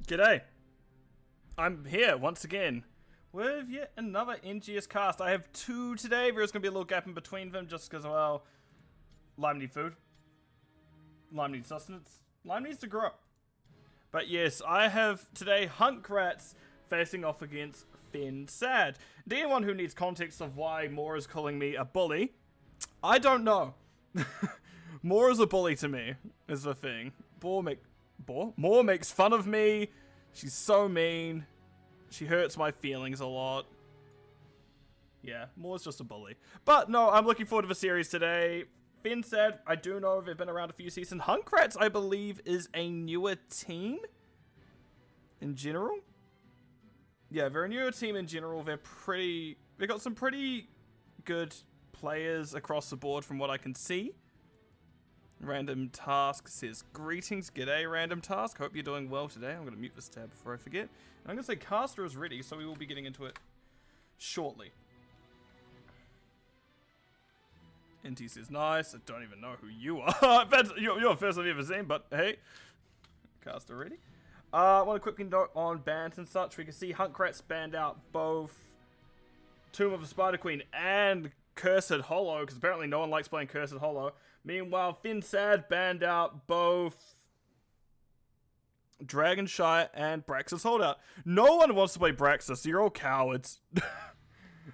G'day. I'm here once again with yet another NGS cast. I have two today. There's going to be a little gap in between them just because, well, Lime need food. Lime needs sustenance. Lime needs to grow. But yes, I have today Hunkrats facing off against fensad. To anyone who needs context of why Moore is calling me a bully, I don't know. Moore is a bully to me, is the thing. Moore makes fun of me. She's so mean. She hurts my feelings a lot. Yeah, Moore's just a bully. But no, I'm looking forward to the series today. fensad, I do know they've been around a few seasons. Hunkrats, I believe, is a newer team in general. Yeah, they're a newer team in general. They've got some pretty good players across the board from what I can see. Random Task says, greetings, g'day Random Task, hope you're doing well today. I'm going to mute this tab before I forget. And I'm going to say Caster is ready, so we will be getting into it shortly. NT says, nice, I don't even know who you are. That's you're the first I've ever seen, but hey. Caster ready. I want to quickly note on bans and such. We can see Hunkrats banned out both Tomb of the Spider Queen and Cursed Hollow, because apparently no one likes playing Cursed Hollow. Meanwhile, fensad banned out both Dragonshy and Braxis Holdout. No one wants to play Braxis, you're all cowards.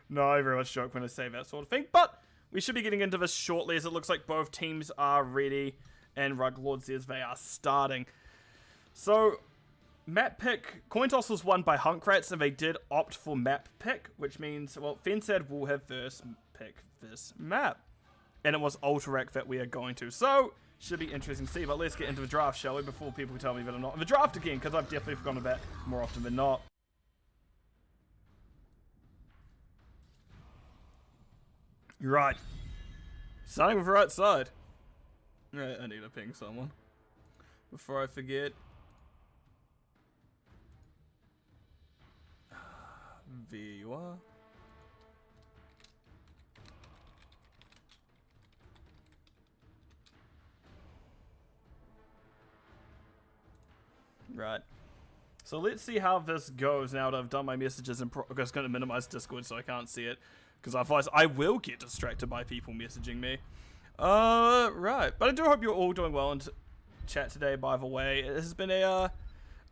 No, I very much joke when I say that sort of thing, but we should be getting into this shortly, as it looks like both teams are ready, and Ruglord says they are starting. So, map pick, coin toss was won by Hunkrats, and they did opt for map pick, which means, well, fensad will have first pick this map. And it was Alterac that we are going to. So, should be interesting to see. But let's get into the draft, shall we? Before people tell me that I'm not in the draft again. Because I've definitely forgotten about that more often than not. Right. Starting with the right side. I need to ping someone. Before I forget. There you are. Right. So let's see how this goes now that I've done my messages and I'm just going to minimize Discord so I can't see it. Because otherwise I will get distracted by people messaging me. Right. But I do hope you're all doing well in chat today, by the way. It has been a,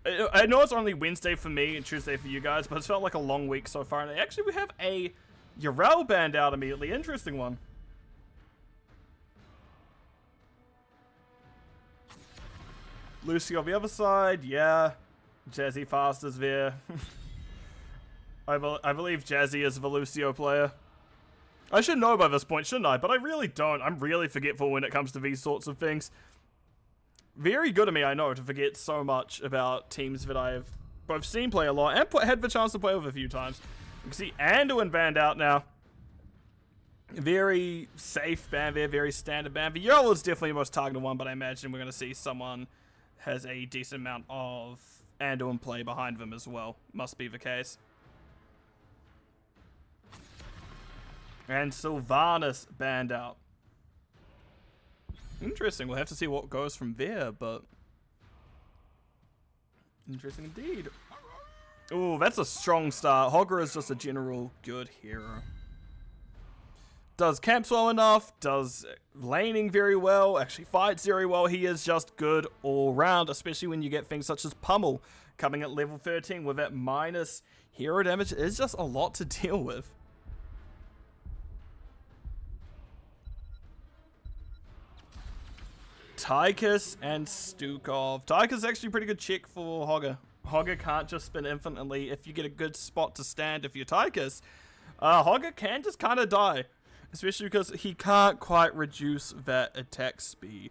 I know it's only Wednesday for me and Tuesday for you guys, but it's felt like a long week so far. And actually we have a Urel banned out immediately. Interesting one. Lucy on the other side, yeah. Jazzy Fast is there. I believe Jazzy is the Lucio player. I should know by this point, shouldn't I? But I really don't. I'm really forgetful when it comes to these sorts of things. Very good of me, I know, to forget so much about teams that I've both seen play a lot and had the chance to play with a few times. You can see Anduin banned out now. Very safe ban there, very standard ban. The Yellow is definitely the most targeted one, but I imagine we're going to see someone has a decent amount of Anduin play behind them as well. Must be the case. And Sylvanas banned out. Interesting. We'll have to see what goes from there, but interesting indeed. Oh, that's a strong start. Hogger is just a general good hero. Does camps well enough, does laning very well, actually fights very well. He is just good all round, especially when you get things such as Pummel coming at level 13 with that minus hero damage. It's just a lot to deal with. Tychus and Stukov. Tychus is actually a pretty good check for Hogger. Hogger can't just spin infinitely if you get a good spot to stand if you're Tychus. Hogger can just kind of die. Especially because he can't quite reduce that attack speed.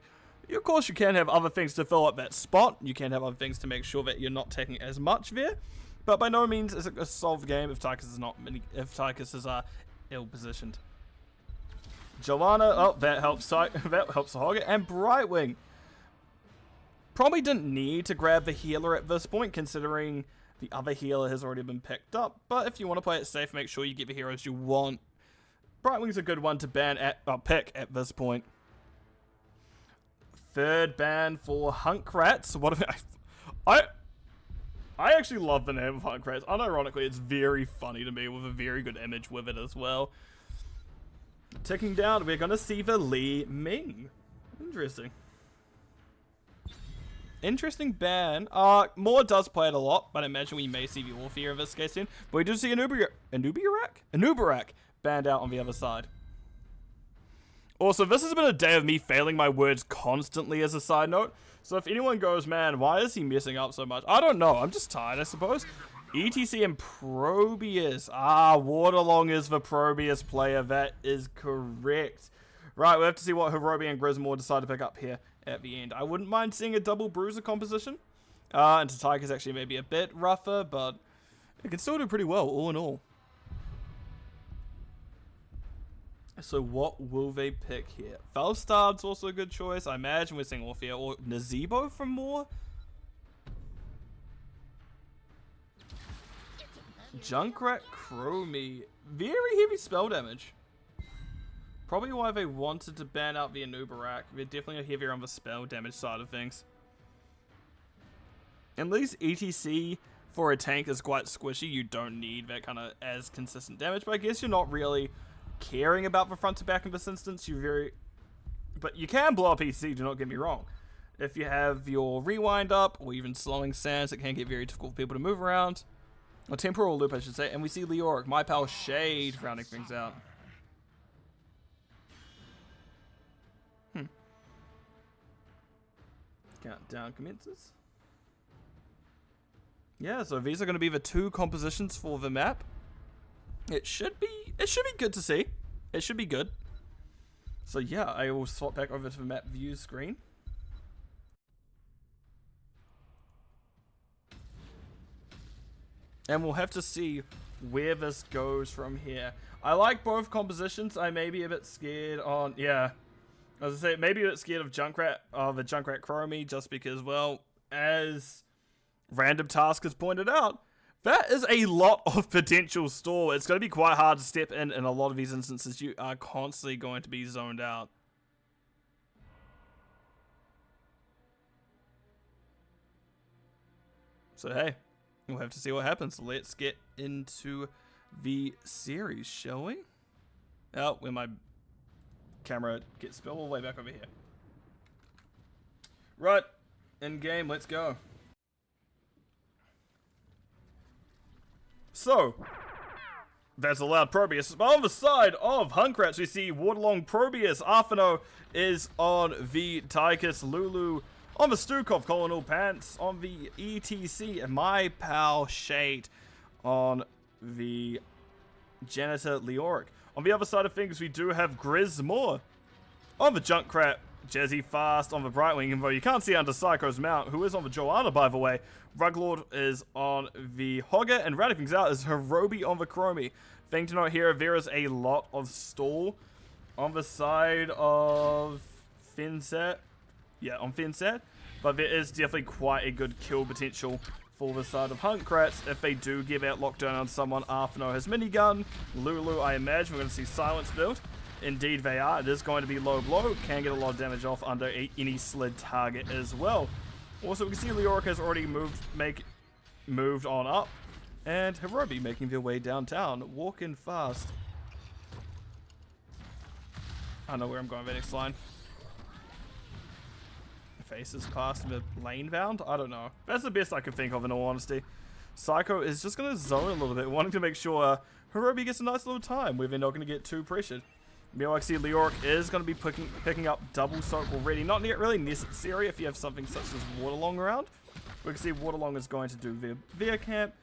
Of course, you can have other things to fill up that spot. You can have other things to make sure that you're not taking as much there. But by no means is it a solved game if Tychus is ill positioned. Joanna, oh, that helps Hogger. And Brightwing. Probably didn't need to grab the healer at this point, considering the other healer has already been picked up. But if you want to play it safe, make sure you get the heroes you want. Brightwing's a good one to pick at this point. Third ban for Hunkrats. What have I actually love the name of Hunkrats. Unironically, it's very funny to me with a very good image with it as well. Ticking down, we're going to see the Li Ming. Interesting. Interesting ban. Moore does play it a lot, but I imagine we may see the Orphea of this case soon. But we do see Anubarak banned out on the other side. Also, this has been a day of me failing my words constantly as a side note. So if anyone goes, man, why is he messing up so much? I don't know. I'm just tired, I suppose. ETC and Probius. Waterlong is the Probius player. That is correct. Right, we have to see what Hirobi and Grismore decide to pick up here at the end. I wouldn't mind seeing a double bruiser composition. And Tatika's actually maybe a bit rougher, but it can still do pretty well, all in all. So what will they pick here? Felstad's also a good choice. I imagine we're seeing Orphea or Nazebo from Moore. Junkrat Chromie. Very heavy spell damage. Probably why they wanted to ban out the Anubarak. They're definitely heavier on the spell damage side of things. At least ETC for a tank is quite squishy. You don't need that kind of as consistent damage. But I guess you're not really caring about the front to back in this instance. But you can blow up ETC, do not get me wrong. If you have your rewind up, or even slowing sands, it can get very difficult for people to move around. Or temporal loop, I should say. And we see Leoric, My Pal Shade, rounding things out. Countdown commences. Yeah, so these are going to be the two compositions for the map. It should be good to see. It should be good. So yeah, I will swap back over to the map view screen. And we'll have to see where this goes from here. I like both compositions. I may be a bit scared on, yeah. As I say, maybe a bit scared of the Junkrat Chromie, just because, well, as Random Task has pointed out, that is a lot of potential stall. It's going to be quite hard to step in a lot of these instances. You are constantly going to be zoned out. So hey, we'll have to see what happens. Let's get into the series, shall we? Oh, when my camera gets spilled all the way back over here. Right, in game, let's go. So, that's allowed Probius. But on the side of Hunkrats, we see Waterlong Probius. Arfano is on the Tychus. Lulu on the Stukov, Colonel Pants on the ETC. And My Pal Shade on the Janitor Leoric. On the other side of things, we do have Grismore on the Junkrat, Jazzy Fast on the Brightwing, even though you can't see under Psycho's mount, who is on the Joanna, by the way. Ruglord is on the Hogger, and rounding things out is Hirobi on the Chromie. Thing to note here, there is a lot of stall on the side of fensad. Yeah, on fensad. But there is definitely quite a good kill potential for the side of Hunkrats if they do give out lockdown on someone. Arfano has minigun. Lulu, I imagine we're going to see silence build. Indeed they are. It is going to be low blow. Can get a lot of damage off under any slid target as well. Also, we can see Leoric has already moved on up. And Hirobi making their way downtown. Walking fast. I don't know where I'm going with the next line. Faces past the lane bound? I don't know. That's the best I can think of, in all honesty. Psycho is just going to zone a little bit, wanting to make sure Hirobi gets a nice little time where they're not going to get too pressured. Meanwhile, I see Leoric is going to be picking up double soak already. Not really necessary if you have something such as Waterlong around. We can see Waterlong is going to do their camp.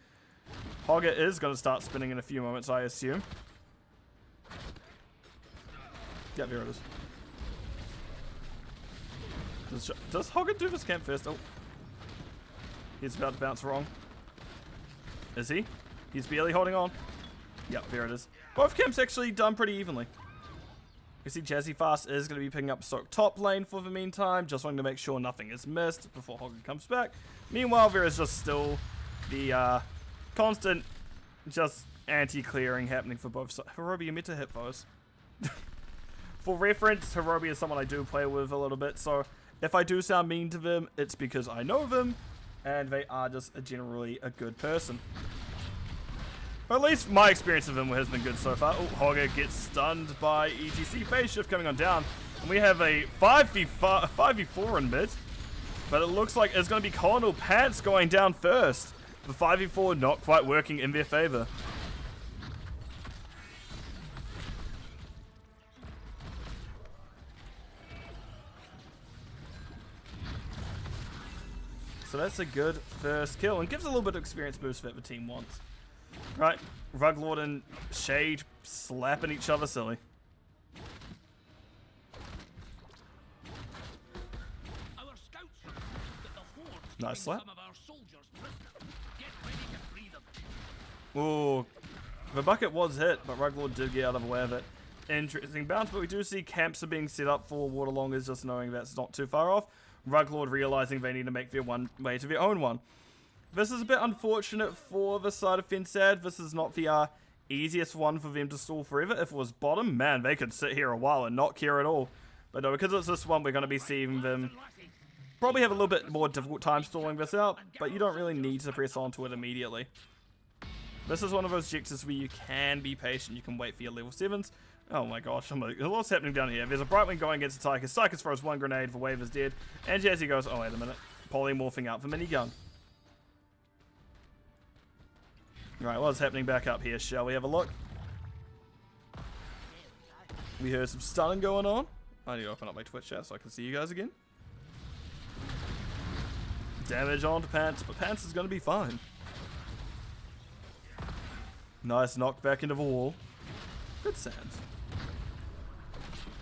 Hogger is going to start spinning in a few moments, I assume. Yeah, there it is. Does Hogger do this camp first? Oh. He's about to bounce wrong. Is he? He's barely holding on. Yep, there it is. Both camps actually done pretty evenly. You see Jazzy Fast is going to be picking up Soak top lane for the meantime. Just wanting to make sure nothing is missed before Hogger comes back. Meanwhile, there is just still the constant just anti-clearing happening for both sides. Hirobi, you meant to hit those. For reference, Hirobi is someone I do play with a little bit, so if I do sound mean to them, it's because I know them. and they are just generally a good person. Or at least my experience of him has been good so far. Oh, Hogger gets stunned by ETC. Phase shift coming on down. And we have a 5v4 in mid. But it looks like it's going to be Colonel Pants going down first. The 5v4 not quite working in their favor. So that's a good first kill and gives a little bit of experience boost that the team wants. Right, Ruglord and Shade slapping each other silly. Nice slap. Ooh, the bucket was hit, but Ruglord did get out of the way of it. Interesting bounce, but we do see camps are being set up for Waterlongers, just knowing that's not too far off. Ruglord realizing they need to make their one way to their own one. This is a bit unfortunate for the side of fensad. This is not the easiest one for them to stall forever. If it was bottom, man, they could sit here a while and not care at all. But no, because it's this one, we're going to be seeing them probably have a little bit more difficult time stalling this out, but you don't really need to press onto it immediately. This is one of those objectives where you can be patient. You can wait for your level 7s. Oh my gosh, a lot's happening down here. There's a Brightwing going against the Tychus. Tychus throws one grenade, the wave is dead. And Jazzy goes, oh wait a minute, polymorphing out for minigun. Right, what's happening back up here? Shall we have a look? We heard some stunning going on. I need to open up my Twitch chat so I can see you guys again. Damage onto Pants, but Pants is going to be fine. Nice knockback into the wall. Good sands.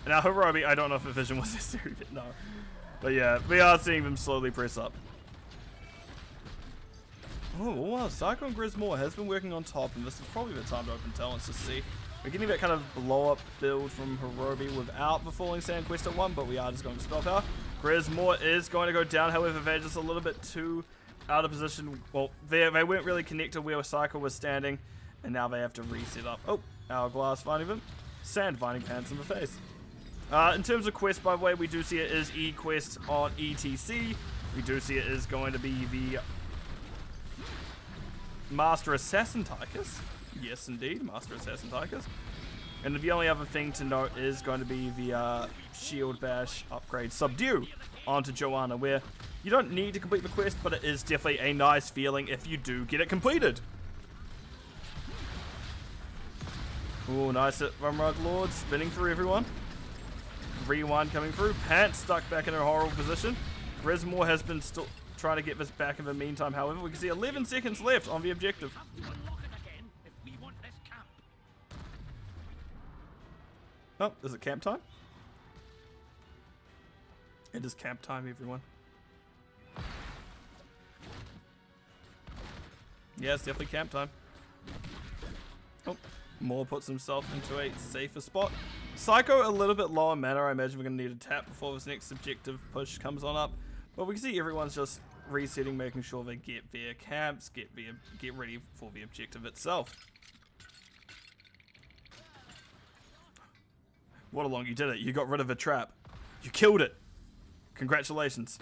Now Hirobi, I don't know if a vision was necessary, but no. But yeah, we are seeing them slowly press up. Oh wow, Psycho and Grismore has been working on top, and this is probably the time to open talents to see. We're getting that kind of blow up build from Hirobi without the Falling Sand quest at 1, but we are just going to spell power. Grismore is going to go down, however they're just a little bit too out of position. Well, they weren't really connected where Psycho was standing, and now they have to reset up. Oh, Hourglass finding them. Sand finding Pants in the face. In terms of quest, by the way, we do see it is E-quest on ETC. We do see it is going to be the Master Assassin Tychus. Yes, indeed, Master Assassin Tychus. And the only other thing to note is going to be the Shield Bash upgrade Subdue onto Joanna, where you don't need to complete the quest, but it is definitely a nice feeling if you do get it completed. Ooh, nice hit from Ruglord, spinning through everyone. Rewind coming through. Pants stuck back in a horrible position. Grismore has been still trying to get this back in the meantime, however. We can see 11 seconds left on the objective. Oh, is it camp time? It is camp time, everyone. Yeah, it's definitely camp time. Oh, Moore puts himself into a safer spot. Psycho a little bit lower mana. I imagine we're going to need a tap before this next objective push comes on up. But we can see everyone's just resetting, making sure they get their camps, get ready for the objective itself. Waterlong, you did it. You got rid of a trap. You killed it. Congratulations.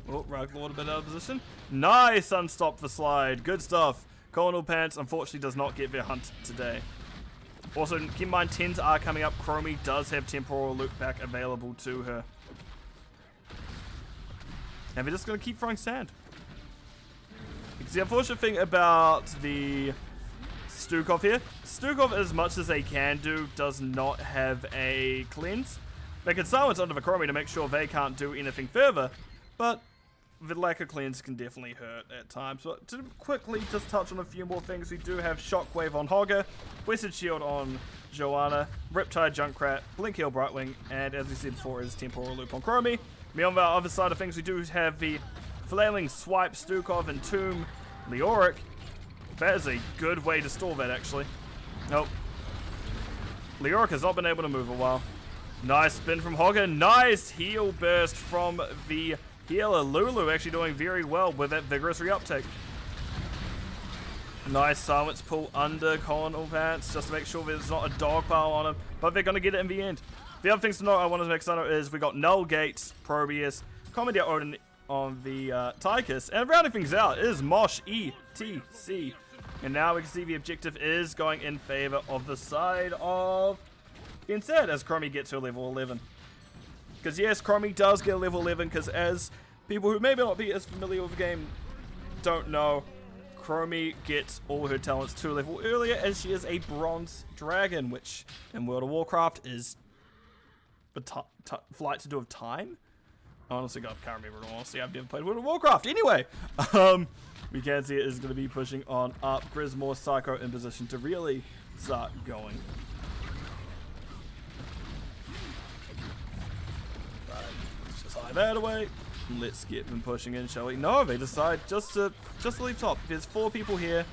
Oh, Ruglord a bit out of position. Nice unstop the slide. Good stuff. Colonel Pants unfortunately does not get their hunt today. Also, keep in mind, 10s are coming up. Chromie does have temporal loop back available to her. And we're just going to keep throwing sand. Because the unfortunate thing about the Stukov here, Stukov, as much as they can do, does not have a cleanse. They can silence onto the Chromie to make sure they can't do anything further, but the lack of cleanse can definitely hurt at times. But to quickly just touch on a few more things, we do have Shockwave on Hogger, Blessed Shield on Joanna, Riptide Junkrat, Blink Heal Brightwing, and as we said before, is Temporal Loop on Chromie. On the other side of things, we do have the Flailing Swipe, Stukov, and Tomb Leoric. That is a good way to stall that, actually. Nope. Leoric has not been able to move a while. Nice spin from Hogger. Nice heal burst from the healer. Lulu actually doing very well with that vigorous reuptake. Nice silence pull under Colonel Pants just to make sure there's not a dog pile on him, but they're going to get it in the end. The other things to note I wanted to make note is we got Null Gates, Probius, Commandeer Odin on the Tychus. And rounding things out is Mosh ETC. And now we can see the objective is going in favor of the side of fensad as Chromie gets her level 11. Because yes, Chromie does get a level 11 because as people who maybe not be as familiar with the game don't know, Chromie gets all her talents to a level earlier as she is a bronze dragon, which in World of Warcraft is the flight to do with time. Honestly, God, I can't remember. Honestly, I've never played World of Warcraft. Anyway, we can see it is going to be pushing on up. Grismore, Psycho in position to really start going. Right, let's just hide that away. Let's get them pushing in, shall we? No, they decide just to leave top. There's 4 people here.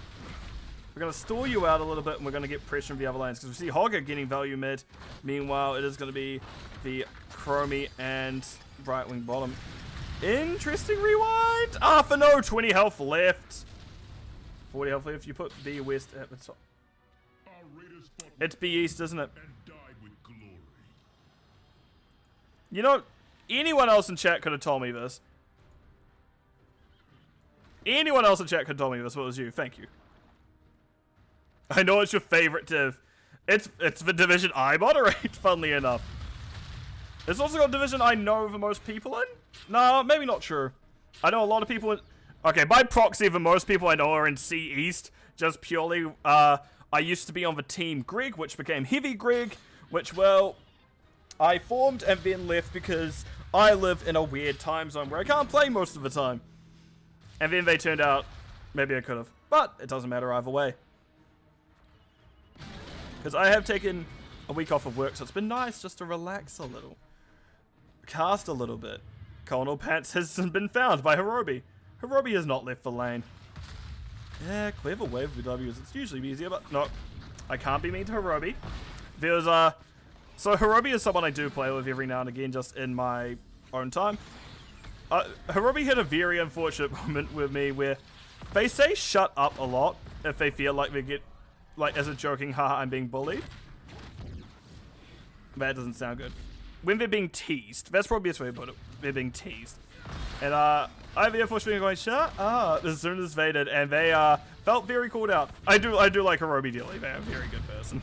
We're going to stall you out a little bit, and we're going to get pressure from the other lanes, because we see Hogger getting value mid. Meanwhile, it is going to be the Chromie and right wing bottom. Interesting rewind. Ah, for no, 20 health left. 40 health left. You put B West at the top. It's B East, isn't it? You know, anyone else in chat could have told me this. Anyone else in chat could have told me this. What was you? Thank you. I know it's your favorite div. It's the division I moderate, funnily enough. It's also got a division I know the most people in. No, maybe not true. I know a lot of people in... Okay, by proxy, the most people I know are in C East. Just purely, I used to be on the team Greg, which became Heavy Greg. Which, well, I formed and then left because I live in a weird time zone where I can't play most of the time. And then they turned out, maybe I could have. But it doesn't matter either way. Because I have taken a week off of work, so it's been nice just to relax a little. Cast a little bit. Colonel Pants has been found by Hirobi. Hirobi has not left the lane. Yeah, clever wave with W's. It's usually easier, but no. I can't be mean to Hirobi. There's so Hirobi is someone I do play with every now and again, just in my own time. Hirobi had a very unfortunate moment with me where they say shut up a lot if they feel like they get, like, as a joking, haha, I'm being bullied. That doesn't sound good. When they're being teased, that's probably the best way to put it. They're being teased. And I have the Air Force going, shut up, as soon as they did, and they felt very called out. I do like Hirobi dearly. They're a very good person.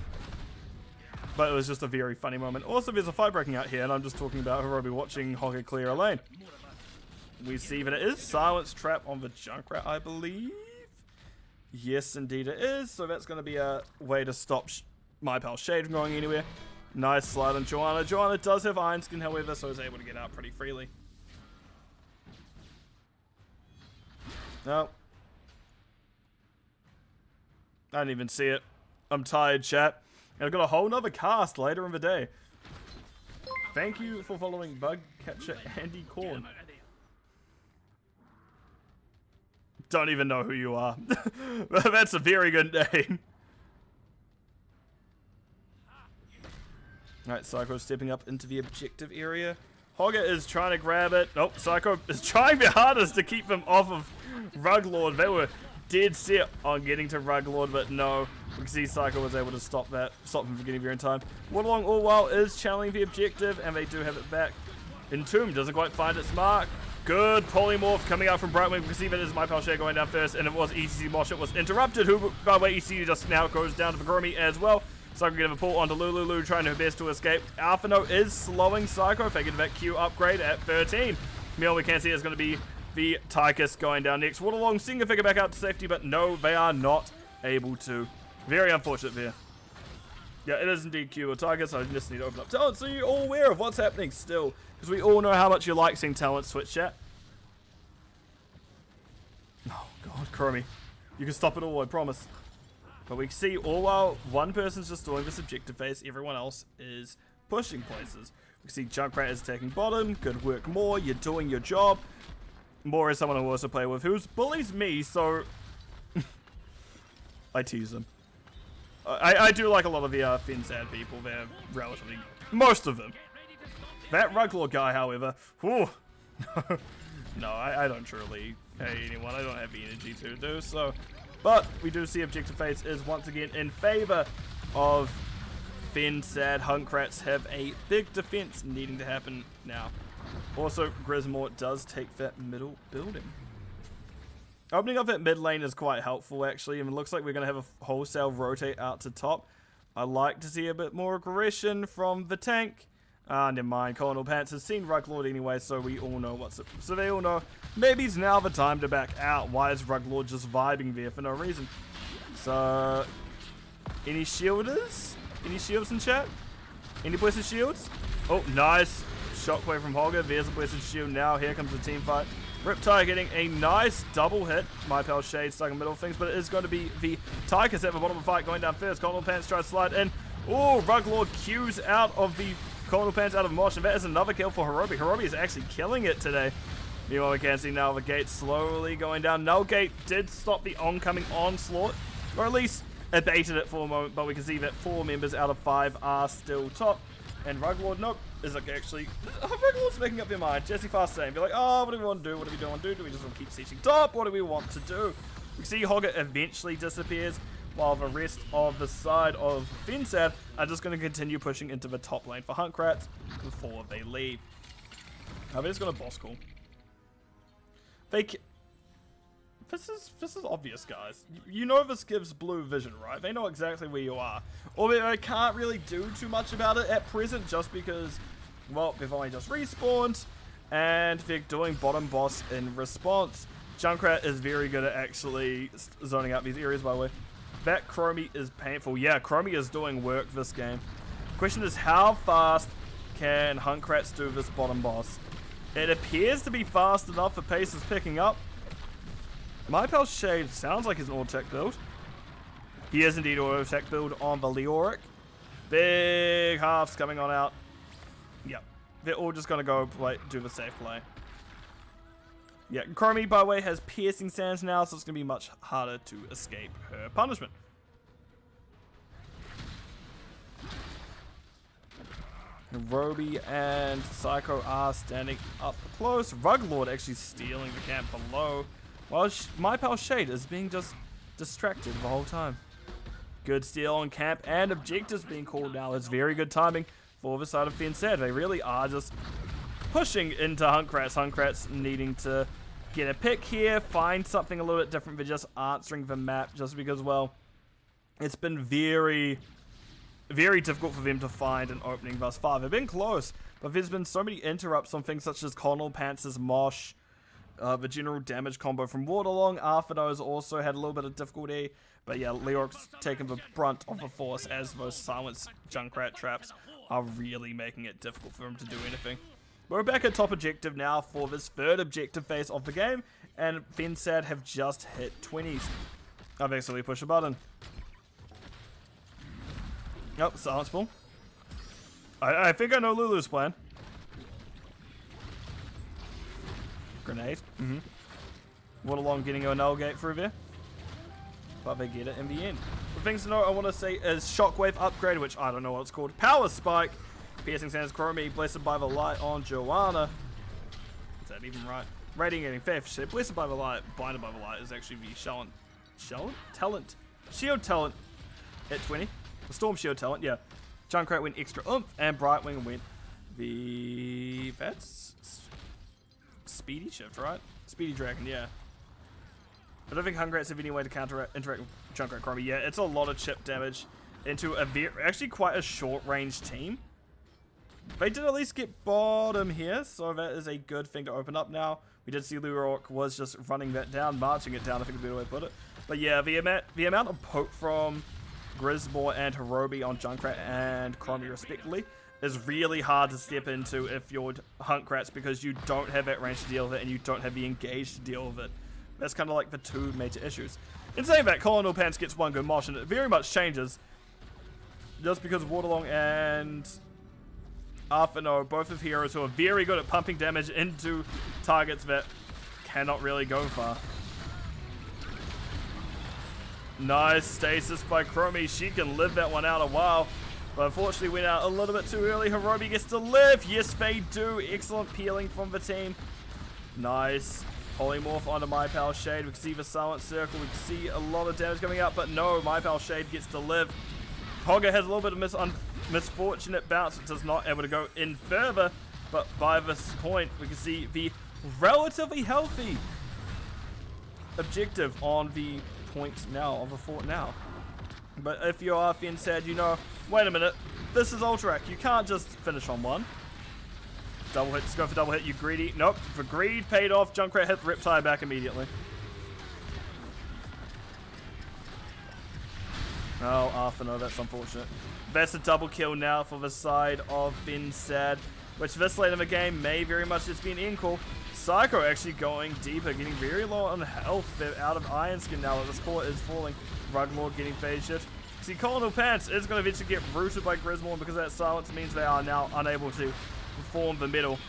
But it was just a very funny moment. Also, there's a fight breaking out here, and I'm just talking about Hirobi watching Hogger clear a lane. We see that it is Silence Trap on the Junkrat, I believe. Yes, indeed it is. So that's going to be a way to stop my pal Shade from going anywhere. Nice slide on Joanna. Joanna does have Iron Skin, however, so is able to get out pretty freely. No. I didn't even see it. I'm tired, chat. And I've got a whole nother cast later in the day. Thank you for following Bug Catcher Andy Corn. Don't even know who you are. That's a very good name. Alright, Psycho stepping up into the objective area. Hogger is trying to grab it. Nope, Psycho is trying their hardest to keep them off of Ruglord. They were dead set on getting to Ruglord, but no. We can see Psycho was able to stop them from getting there in time. Waterlong all while is channeling the objective, and they do have it back. Entomb doesn't quite find its mark. Good polymorph coming out from Brightwing. We can see that is my pal Share going down first, and it was ECC Mosh. It was interrupted, who, by the way, ECC just now goes down to the Gromy as well. Psycho getting a pull onto Lulu, trying her best to escape. Alphano is slowing Psycho, faking that Q upgrade at 13. Meanwhile, we can see it's going to be the Tychus going down next. Waterlong seeing a figure back out to safety, but no, they are not able to. Very unfortunate there. Yeah, it is indeed Q or Tychus. I just need to open up talent so you're all aware of what's happening still. Because we all know how much you like seeing talent switch chat. Oh, God, Chromie. You can stop it all, I promise. But we see all while one person's just doing this objective phase, everyone else is pushing places. We see Junkrat is taking bottom. Good work, Moore. You're doing your job. Moore is someone I also play with who bullies me, so I tease them. I do like a lot of the fensad people. They're relatively... most of them. That Ruglord guy, however... whew. No, I don't truly hate anyone. I don't have the energy to do so. But we do see objective phase is once again in favor of fensad. Hunkrats have a big defense needing to happen now. Also, Grismore does take that middle building. Opening up that mid lane is quite helpful, actually. And it looks like we're going to have a wholesale rotate out to top. I like to see a bit more aggression from the tank. Never mind. Colonel Pants has seen Ruglord anyway, so we all know what's up. So they all know maybe it's now the time to back out. Why is Ruglord just vibing there for no reason? So, any shielders? Any shields in chat? Any blessed shields? Oh, nice. Shockwave from Hogger. There's a blessed shield now. Here comes the team fight. Riptide getting a nice double hit. My pal Shade stuck in the middle of things, but it is going to be the Tigers at the bottom of the fight going down first. Colonel Pants tries to slide in. Oh, Ruglord cues out of the Colonel Pants out of motion. That is another kill for Hirobi. Hirobi is actually killing it today. Meanwhile, we can see now the gate slowly going down. Nullgate did stop the oncoming onslaught, or at least abated it for a moment, but we can see that 4 members out of 5 are still top. And Ruglord, nope, is like actually, Ruglord's making up their mind. Jesse Fast saying, be like, oh, what do we want to do? What do we want to do? Do we just want to keep sieging top? What do we want to do? We see Hogger eventually disappears, while the rest of the side of fensad are just going to continue pushing into the top lane for Hunkrats before they leave. They're just going to boss call. This is obvious, guys. You know this gives blue vision, right? They know exactly where you are. Although I can't really do too much about it at present just because, well, they've only just respawned and they're doing bottom boss in response. Junkrat is very good at actually zoning out these areas, by the way. That Chromie is painful. Yeah, Chromie is doing work this game. Question is, how fast can Hunkrats do this bottom boss? It appears to be fast enough. The pace is picking up. My pal Shade sounds like he's an auto-tech build. He is indeed auto-tech build on the Leoric. Big halves coming on out. Yep. They're all just going to go do the safe play. Yeah, Chromie, by the way, has piercing sands now, so it's going to be much harder to escape her punishment. Roby and Psycho are standing up close. Ruglord actually stealing the camp below. While my pal Shade is being just distracted the whole time. Good steal on camp and objectives being called now. It's very good timing for the side of fensad. They really are just pushing into Hunkrats. Hunkrats needing to get a pick here, find something a little bit different than just answering the map, just because, well, it's been very, very difficult for them to find an opening thus far. They've been close, but there's been so many interrupts on things such as Colonel Pants' Mosh, the general damage combo from Waterlong. Arthur's also had a little bit of difficulty, but yeah, Leoric's taken the brunt of the force as those silenced Junkrat traps are really making it difficult for him to do anything. We're back at top objective now for this third objective phase of the game, and fensad have just hit 20s. I've actually pushed a button. Yep, silence ball. I think I know Lulu's plan. Grenade. Waterlong getting a null gate through there. But they get it in the end. The things to know I want to say is Shockwave upgrade, which I don't know what it's called. Power Spike. Piercing Sands Chromie. Blessed by the Light on Joanna. Is that even right? Rating getting theft. Shit. Blessed by the Light. Blinded by the Light is actually the talent. Shield talent at 20. The Storm Shield talent, yeah. Junkrat went extra oomph, and Brightwing went that's Speedy Shift, right? Speedy Dragon, yeah. I don't think Hunkrats have any way to interact with Junkrat Chromie. Yeah, it's a lot of chip damage into actually quite a short-range team. They did at least get bottom here, so that is a good thing to open up now. We did see Leroy was just running that down, marching it down, I think is a better way to put it. But yeah, the amount of poke from Grismore and Hirobi on Junkrat and Chromie respectively is really hard to step into if you're Hunkrats, because you don't have that range to deal with it and you don't have the engage to deal with it. That's kind of like the two major issues. In saying that, Colonel Pants gets one good mosh, and it very much changes just because Waterlong and Arthano, both of heroes who are very good at pumping damage into targets that cannot really go far. Nice stasis by Chromie. She can live that one out a while. But unfortunately went out a little bit too early. Hirobi gets to live. Yes, they do. Excellent peeling from the team. Nice. Polymorph onto My Pal Shade. We can see the Silent Circle. We can see a lot of damage coming out. But no, My Pal Shade gets to live. Hogger has a little bit of misfortunate bounce. It does not able to go in further. But by this point, we can see the relatively healthy objective on the point now, of the fort now. But if you are fensad, you know, wait a minute, this is Ultrac. You can't just finish on one. Double hit, just go for double hit, you greedy. Nope, the greed paid off. Junkrat hit Riptide back immediately. Oh, Arthur, no, that's unfortunate. That's a double kill now for the side of fensad, which this late in the game may very much just be an end call. Psycho actually going deeper, getting very low on health. They're out of Iron Skin now that this core is falling. Ruglord getting phase shift. See, Colonel Pants is going to eventually get rooted by Grismore because that silence means they are now unable to perform the middle.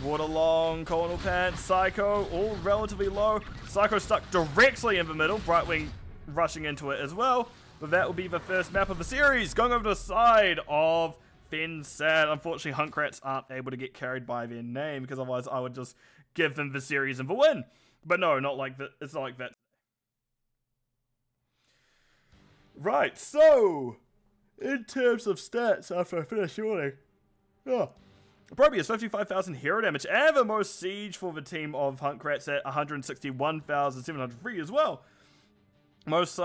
Waterlong, Colonel Pants, Psycho, all relatively low. Psycho stuck directly in the middle. Brightwing rushing into it as well. But that will be the first map of the series. Going over to the side of fensad. Unfortunately, Hunkrats aren't able to get carried by their name because otherwise I would just give them the series and the win. But no, not like that. It's not like that. Right, so in terms of stats after I finish shooting, Probius 55,000 hero damage and the most siege for the team of Hunkrats at 161,703 as well. Most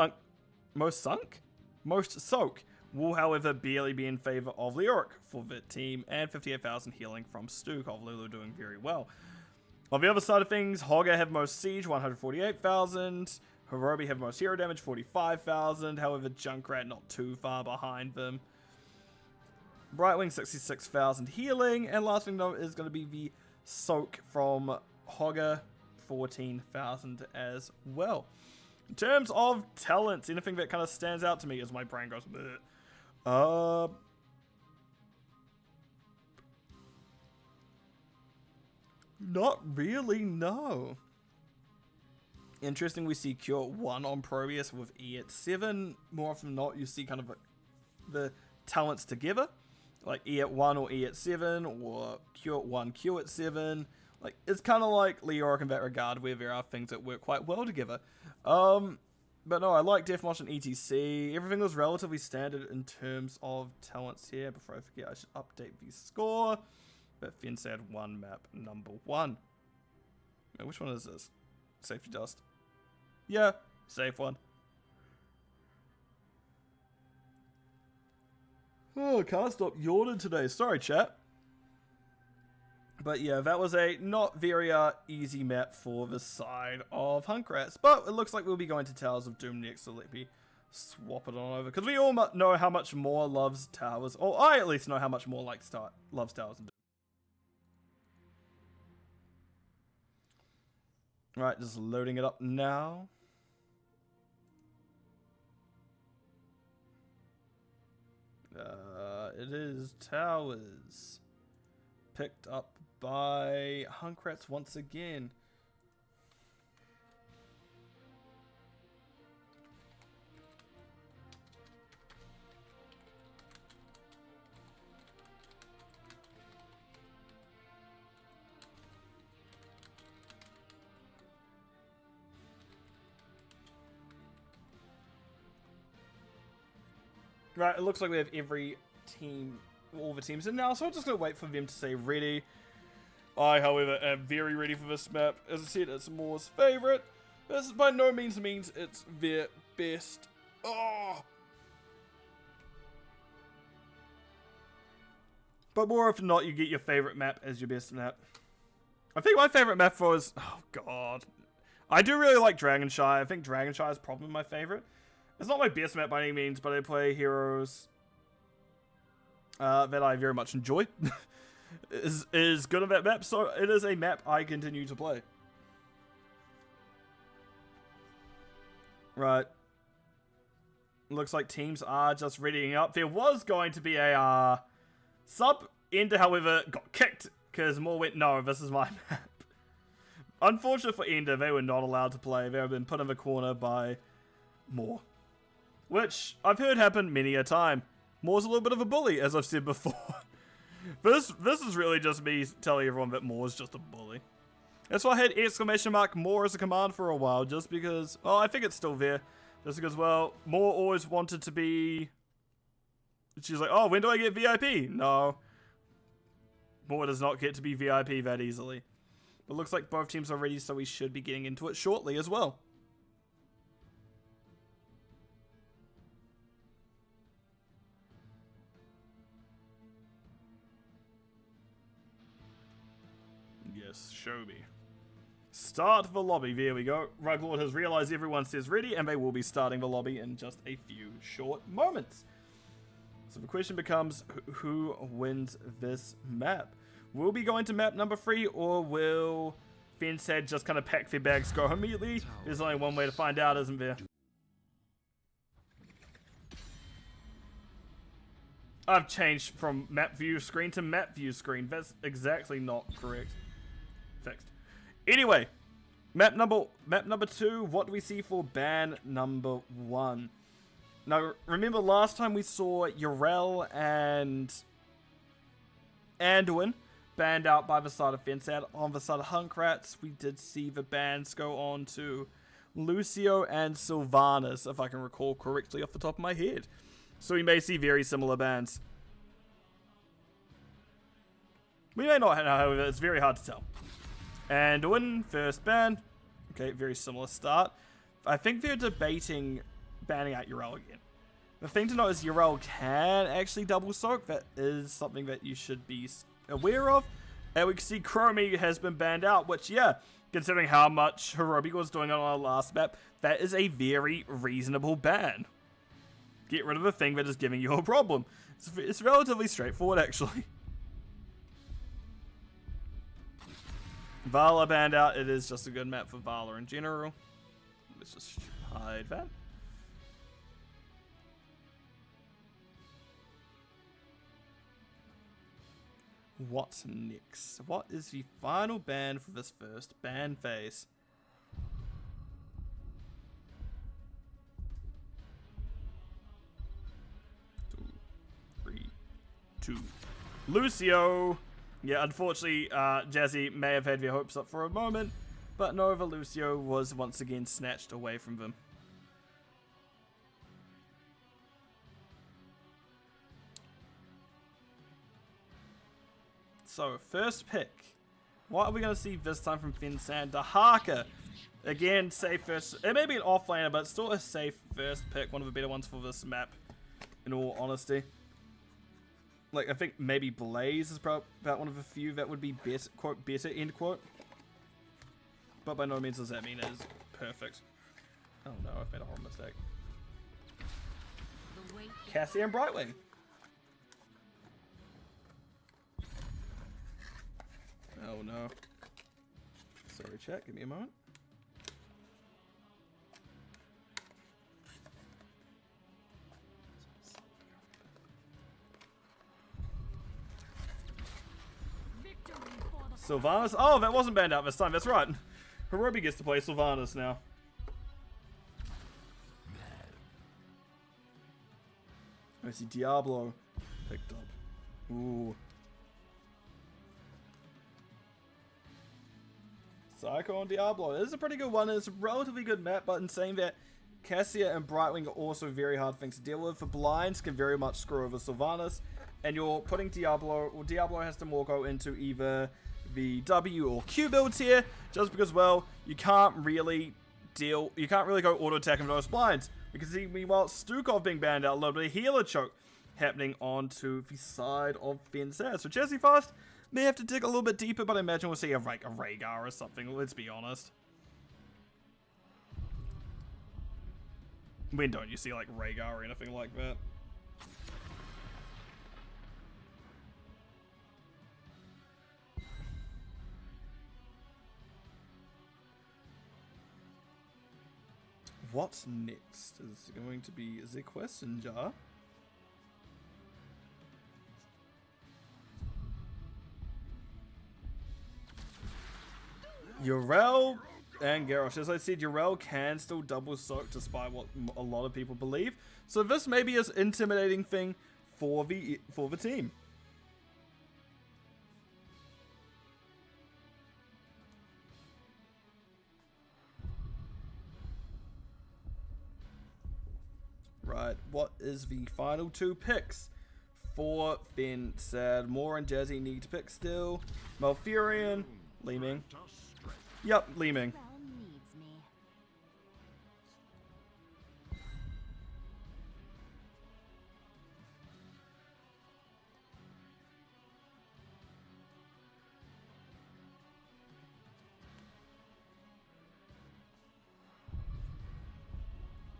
soak will however barely be in favor of Leoric for the team, and 58,000 healing from Stuk of Lulu doing very well. On the other side of things, Hogger have most siege, 148,000. Hirobi have most hero damage, 45,000. However, Junkrat not too far behind them. Brightwing, 66,000 healing. And last thing though is going to be the soak from Hogger, 14,000 as well. In terms of talents, anything that kind of stands out to me as my brain goes, not really, no. Interesting, we see Cure 1 on Probius with E at 7. More often than not, you see kind of the talents together. Like E at 1 or E at 7, or Q at 1, Q at 7. Like, it's kind of like Leoric in that regard, where there are things that work quite well together. But no, I like Deathmosh and ETC. Everything was relatively standard in terms of talents here. Before I forget, I should update the score. But fensad 1 map number 1. Wait, which one is this? Safety Dust. Yeah, safe one. Oh, can't stop yawning today. Sorry, chat. But yeah, that was a not very easy map for the side of Hunkrats. But it looks like we'll be going to Towers of Doom next, so let me swap it on over. Because we all know how much more loves Towers. Or I at least know how much more loves Towers and Doom. Right, just loading it up now. It is Towers. Picked up by Hunkrats once again. Right, it looks like we have every team, all the teams in now, so I'm just going to wait for them to say ready. I, however, am very ready for this map. As I said, it's Moore's favorite. This by no means means it's their best. Oh! But more often than not, you get your favorite map as your best map. I think my favorite map was... Oh, God. I do really like Dragonshy. I think Dragonshy is probably my favorite. It's not my best map by any means, but I play heroes that I very much enjoy. is good at that map, so it is a map I continue to play. Right. Looks like teams are just readying up. There was going to be a sub. Ender, however, got kicked because Moore went, no, this is my map. Unfortunate for Ender, they were not allowed to play. They have been put in the corner by Moore. Which I've heard happen many a time. Moore's a little bit of a bully, as I've said before. This is really just me telling everyone that Moore's just a bully. That's why I had exclamation mark Moore as a command for a while, just because, oh, I think it's still there. Just because, well, Moore always wanted to be... She's like, oh, when do I get VIP? No. More does not get to be VIP that easily. But looks like both teams are ready, so we should be getting into it shortly as well. Yes, show me. Start the lobby. There we go. Ruglord has realized everyone says ready, and they will be starting the lobby in just a few short moments. So the question becomes, who wins this map? Will we go into map number 3, or will fensad just kind of pack their bags, go home immediately? There's only one way to find out, isn't there? I've changed from map view screen to map view screen. That's exactly not correct. Fixed. Anyway, map number 2. What do we see for ban number 1? Now, remember last time we saw Yrel and Anduin banned out by the side of fensad. On the side of Hunkrats, we did see the bans go on to Lucio and Sylvanas, if I can recall correctly off the top of my head. So we may see very similar bans. We may not, however, it's very hard to tell. Anduin, first ban. Okay, very similar start. I think they're debating banning out Yrel again. The thing to note is Yrel can actually double soak. That is something that you should be aware of. And we can see Chromie has been banned out, which, yeah, considering how much Hirobi was doing on our last map, that is a very reasonable ban. Get rid of the thing that is giving you a problem. It's relatively straightforward, actually. Vala banned out. It is just a good map for Vala in general. Let's just hide that. What's next? What is the final ban for this first ban phase? 3, 2. Lucio! Yeah, unfortunately, Jazzy may have had their hopes up for a moment, but Nova Lucio was once again snatched away from them. So, first pick. What are we going to see this time from fensad? Dahaka. Again, safe first. It may be an offlaner, but still a safe first pick. One of the better ones for this map, in all honesty. Like, I think maybe Blaze is probably about one of the few that would be better, quote, better, end quote. But by no means does that mean it is perfect. Oh no, I've made a horrible mistake. Cassie and Brightwing. Oh no. Sorry chat, give me a moment. Sylvanas? Oh, that wasn't banned out this time, that's right. Hirobi gets to play Sylvanas now. I see Diablo picked up. Ooh. Psycho and Diablo. It is a pretty good one. It's a relatively good map, but in saying that, Cassia and Brightwing are also very hard things to deal with. The blinds can very much screw over Sylvanas, and you're putting Diablo, or Diablo has to more go into either the W or Q builds here, just because, well, you can't really go auto attack with those blinds. We can see, meanwhile, Stukov being banned out, a little bit of healer choke happening onto the side of fensad. So Jesse Fast may have to dig a little bit deeper, but I imagine we'll see a Rhaegar or something, let's be honest. When don't you see like Rhaegar or anything like that? What's next is going to be the question jar. Yrel and Garrosh. As I said, Yrel can still double soak despite what a lot of people believe. So this may be an intimidating thing for the team. Right, what is the final two picks for fensad. Moore and Jazzy need to pick still. Malfurion, Leeming. Yep, Leeming.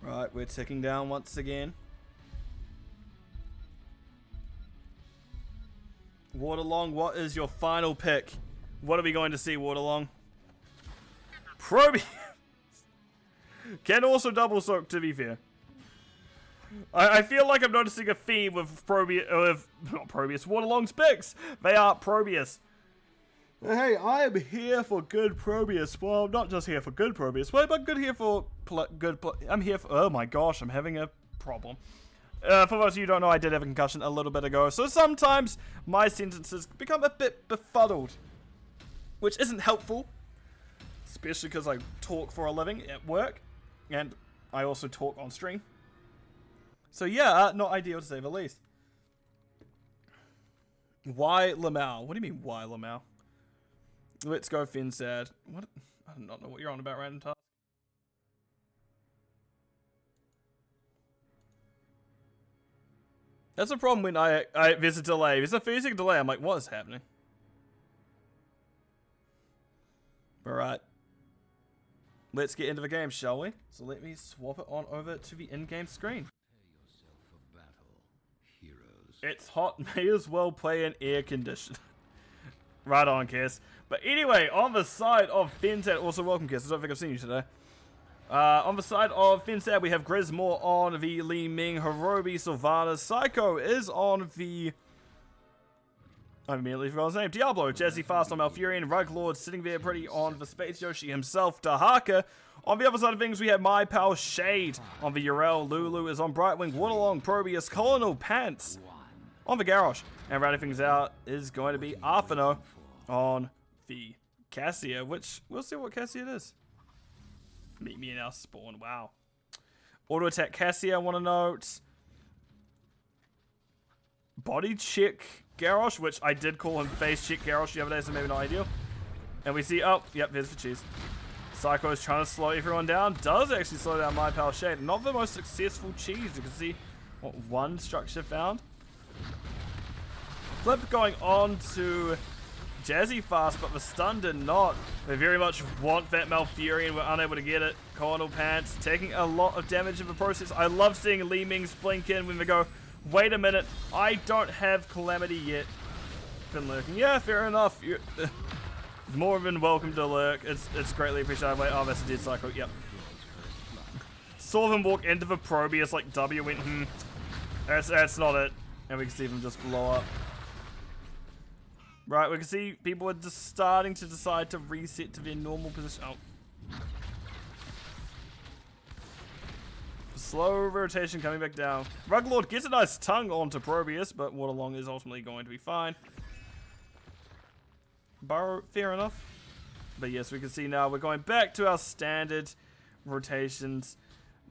Right, we're ticking down once again. Waterlong, what is your final pick? What are we going to see, Waterlong? Probius! Can also double soak, to be fair. I feel like I'm noticing a theme with Probius, not Probius, Waterlong's picks. They are Probius. Hey, I am here for good Probius. Well, not just here for good Probius, but good here for I'm here for, oh my gosh, I'm having a problem. For those of you who don't know, I did have a concussion a little bit ago, so sometimes my sentences become a bit befuddled, which isn't helpful, especially because I talk for a living at work, and I also talk on stream. So yeah, not ideal to say the least. Why Lamau? What do you mean, why Lamau? Let's go fensad. What? I do not know what you're on about, random task. That's a problem when there's a delay. There's a 30-second delay. I'm like, what is happening? Alright. Let's get into the game, shall we? So let me swap it on over to the in-game screen. It's hot. May as well play an air conditioner. Right on, Kiss. But anyway, on the side of fensad, also welcome, Kiss. I don't think I've seen you today. On the side of fensad, we have Grismore on the Leeming, Hirobi, Sylvanas, Psycho is on the... I immediately forgot his name. Diablo, Jazzy Fast on Malfurion, Ruglord sitting there pretty on the Space Yoshi himself, Dahaka. On the other side of things, we have My Pal Shade on the Urel, Lulu is on Brightwing, Waterlong, Probius, Colonel Pants on the Garrosh. And rounding things out is going to be Arfano on the Cassia, which we'll see what Cassia it is. Meet me in our spawn. Wow. Auto attack Cassia, I want to note. Body check Garrosh, which I did call him face check Garrosh the other day, so maybe not ideal. And we see, oh, yep, there's the cheese. Psycho is trying to slow everyone down. Does actually slow down My Pal Shade. Not the most successful cheese. You can see, what, one structure found. Flip going on to Jazzy Fast, but the stun did not. They very much want that Malfurion. We're unable to get it. Colonel Pants taking a lot of damage in the process. I love seeing Leemings blink in when they go, wait a minute, I don't have Calamity yet. Been lurking. Yeah, fair enough. You're more than welcome to lurk. It's greatly appreciated. Wait, oh, that's a dead Psycho. Yep. Saw them walk into the Probius like W went, that's not it. And we can see them just blow up. Right, we can see people are just starting to decide to reset to their normal position. Oh. Slow rotation coming back down. Ruglord gets a nice tongue onto Probius, but Waterlong is ultimately going to be fine. Burrow, fair enough. But yes, we can see now we're going back to our standard rotations.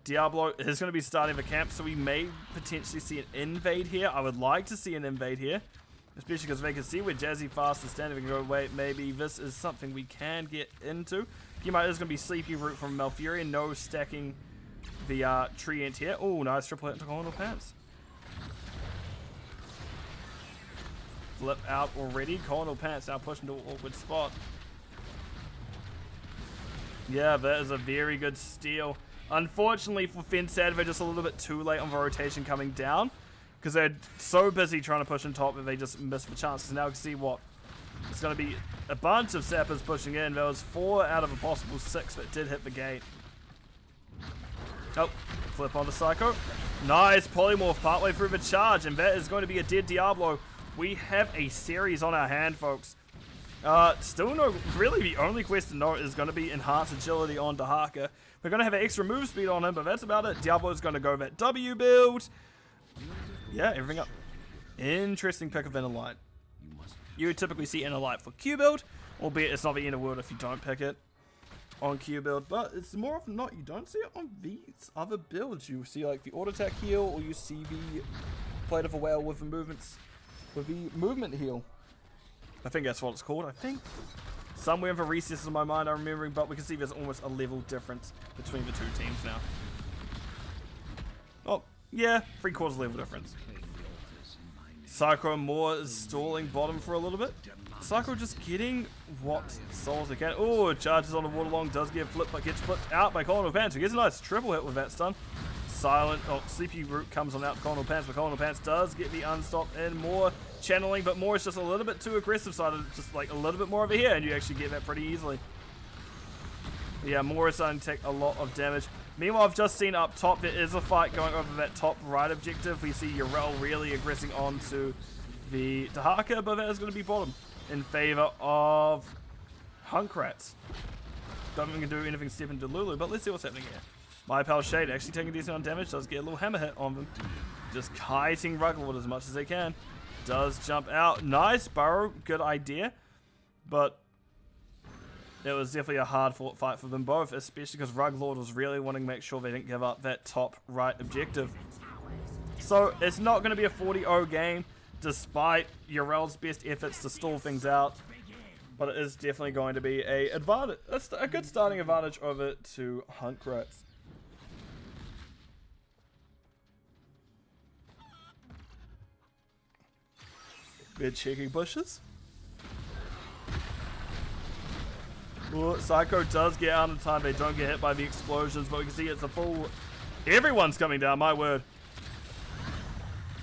Diablo is going to be starting the camp, so we may potentially see an invade here. I would like to see an invade here. Especially because they can see where Jazzy Fast is standing. We can go, wait, maybe this is something we can get into. Puma is going to be Sleepy Root from Malfurion. No stacking the tree ant here. Oh, nice triple hit to Colonel Pants. Flip out already. Colonel Pants now pushed into an awkward spot. Yeah, that is a very good steal. Unfortunately for fensad, they're just a little bit too late on the rotation coming down. Because they're so busy trying to push on top that they just missed the chances. Now we can see what it's going to be a bunch of sappers pushing in. There was 4 out of a possible 6 that did hit the gate. Oh, flip on the Psycho. Nice polymorph partway through the charge, and that is going to be a dead Diablo. We have a series on our hand, folks. Still no, really the only quest to note is going to be enhanced agility on Dahaka. We're going to have an extra move speed on him, but that's about it. Diablo is going to go that W build. Yeah, everything up. Interesting pick of Inner Light. You would typically see Inner Light for Q build, albeit it's not the Inner World if you don't pick it on Q build, but it's more often not, you don't see it on these other builds. You see like the auto attack heal, or you see the Blade of a Whale with the movement heal. I think that's what it's called, I think. Somewhere in the recesses of my mind I'm remembering, but we can see there's almost a level difference between the two teams now. Oh, yeah, 3/4 level difference. Psycho and Moore is stalling bottom for a little bit. Psycho just getting what souls they can. Oh, charges on the Waterlong, does get flipped, but gets flipped out by Colonel Pants, who gets a nice triple hit with that stun. Silent, Sleepy Root comes on out Colonel Pants, but Colonel Pants does get the unstop and more channeling, but more is just a little bit too aggressive side, just like a little bit more over here, and you actually get that pretty easily. Yeah, more is starting to take a lot of damage. Meanwhile, I've just seen up top, there is a fight going over that top right objective. We see Yarel really aggressing onto the Dahaka, but that is going to be bottom in favor of Hunkrats. Don't think we can do anything step into Lulu, but let's see what's happening here. My Pal Shade actually taking a decent amount of damage, does get a little hammer hit on them. Just kiting Rugglewood as much as they can. Does jump out. Nice burrow, good idea. But it was definitely a hard fought fight for them both, especially because Ruglord was really wanting to make sure they didn't give up that top right objective. So it's not going to be a 40-0 game, despite Yarel's best efforts to stall things out. But it is definitely going to be a good starting advantage over to Hunkrats. They're checking bushes. Ooh, Psycho does get out in time. They don't get hit by the explosions, but we can see it's a full... Everyone's coming down, my word.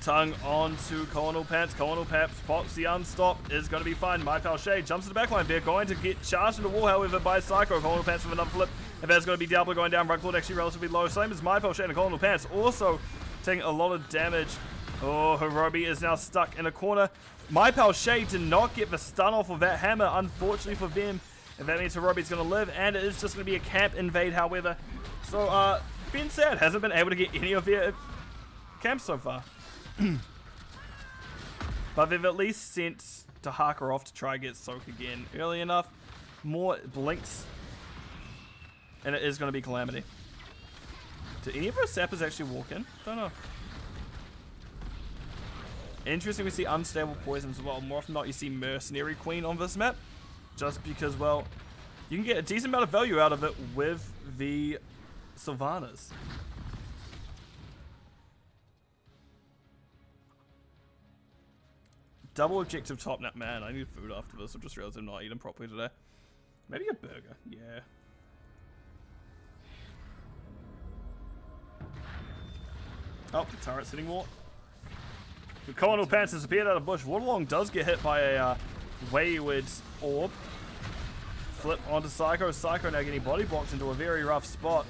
Tongue onto Colonel Pants. Colonel Pants pops the unstop. Is going to be fine. My Pal Shade jumps to the backline. They're going to get charged into the wall, however, by Psycho. Colonel Pants with another flip. And there's going to be Diablo going down. Ruglord actually relatively low. Same as My Pal Shade and Colonel Pants. Also taking a lot of damage. Oh, Hirobi is now stuck in a corner. My Pal Shade did not get the stun off of that hammer, unfortunately for them. And that means Hirobi's going to live, and it is just going to be a camp invade, however. So, fensad hasn't been able to get any of their camps so far. But they've at least sent Dahaka off to try and get Soak again early enough. More blinks. And it is going to be Calamity. Do any of our sappers actually walk in? Don't know. Interesting, we see unstable poisons as well. More often than not, you see Mercenary Queen on this map. Just because, well, you can get a decent amount of value out of it with the Sylvanas. Double objective top nap. Man, I need food after this. I just realized I'm not eating properly today. Maybe a burger. Yeah. Oh, the turret's hitting more. The Colonel Pants has appeared out of bush. Waterlong does get hit by a wayward orb. Flip onto Psycho. Psycho now getting body blocked into a very rough spot.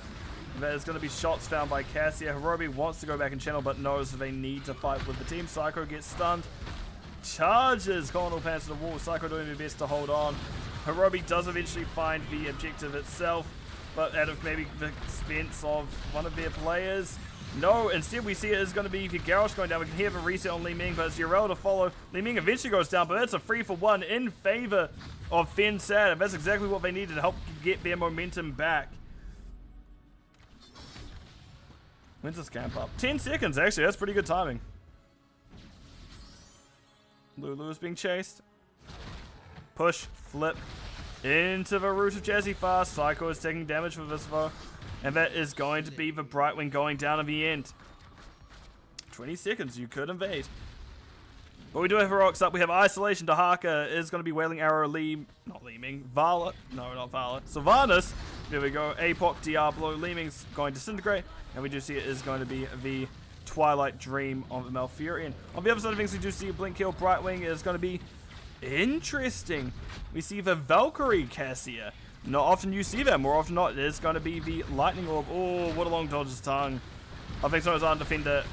There's going to be shots found by Cassia. Hirobi wants to go back and channel, but knows they need to fight with the team. Psycho gets stunned. Charges Colonel Pants to the wall. Psycho doing their best to hold on. Hirobi does eventually find the objective itself, but out of maybe the expense of one of their players. No, instead we see it is going to be the Garrosh going down. We can hear the reset on Li Ming, but it's Yarel to follow. Li Ming eventually goes down, but it's a 3-for-1 in favor of fensad, and that's exactly what they needed to help get their momentum back. When's this camp up? 10 seconds, actually. That's pretty good timing. Lulu is being chased. Push, flip, into the root of Jazzy Fast. Psycho is taking damage for this though. And that is going to be the Brightwing going down at the end. 20 seconds, you could invade. But we do have heroics up. We have Isolation. Dahaka is going to be Wailing Arrow. Not Leeming. Vala. No, not Vala. Sylvanas. There we go. Apoc, Diablo. Leeming's going to Disintegrate. And we do see it is going to be the Twilight Dream of the Malfurion. On the other side of things, we do see Blink Kill. Brightwing is going to be interesting. We see the Valkyrie Cassia. Not often you see that. More often not, it is going to be the Lightning Orb. Oh, what a long dodge's tongue. I think so as our defender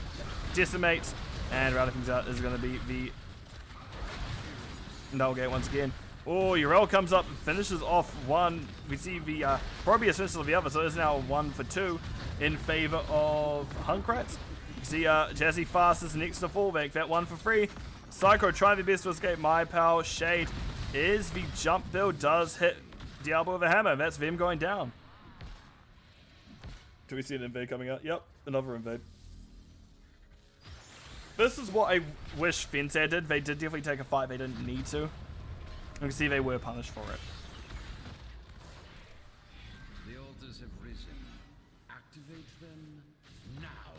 decimates. And rounding things out is going to be the Nullgate once again. Oh, Yarel comes up and finishes off one. We see the Probius finishes off the other, so it is now 1 for 2 in favor of Hunkrats. You see Jazzy Fast is next to fallback. That 1 for 3. Psycho trying their best to escape. My Pal Shade is the jump build. Does hit Diablo with a hammer. That's them going down. Do we see an invade coming out? Yep, another invade. This is what I wish fensad did. They did definitely take a fight. They didn't need to. You can see they were punished for it. The altars have risen. Activate them now.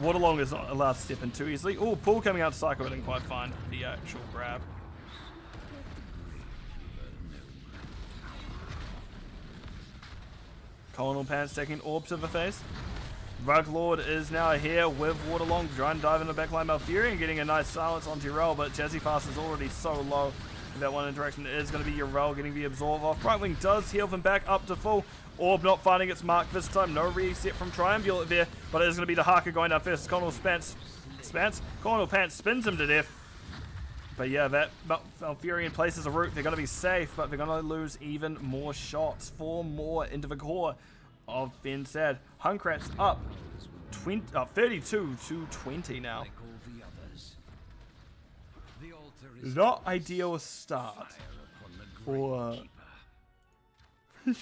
Waterlong is not allowed to step in too easily. Oh, Paul coming out to Psycho. I didn't quite find the actual grab. Colonel Pants taking orb to the face. Ruglord is now here with Waterlong, trying to dive in the backline Malfury and getting a nice silence on Tyrell, but Jazzy Fast is already so low. That one interaction is going to be Urel getting the absorb off. Brightwing does heal them back up to full. Orb not finding its mark this time. No reset from Triumvirate there, but it is going to be the Haka going down first. Colonel Pants spins him to death. But yeah, that Malfurion places a root. They're going to be safe, but they're going to lose even more shots. 4 more into the core of fensad. Hunkrats up 32 to 20 now. Not ideal start for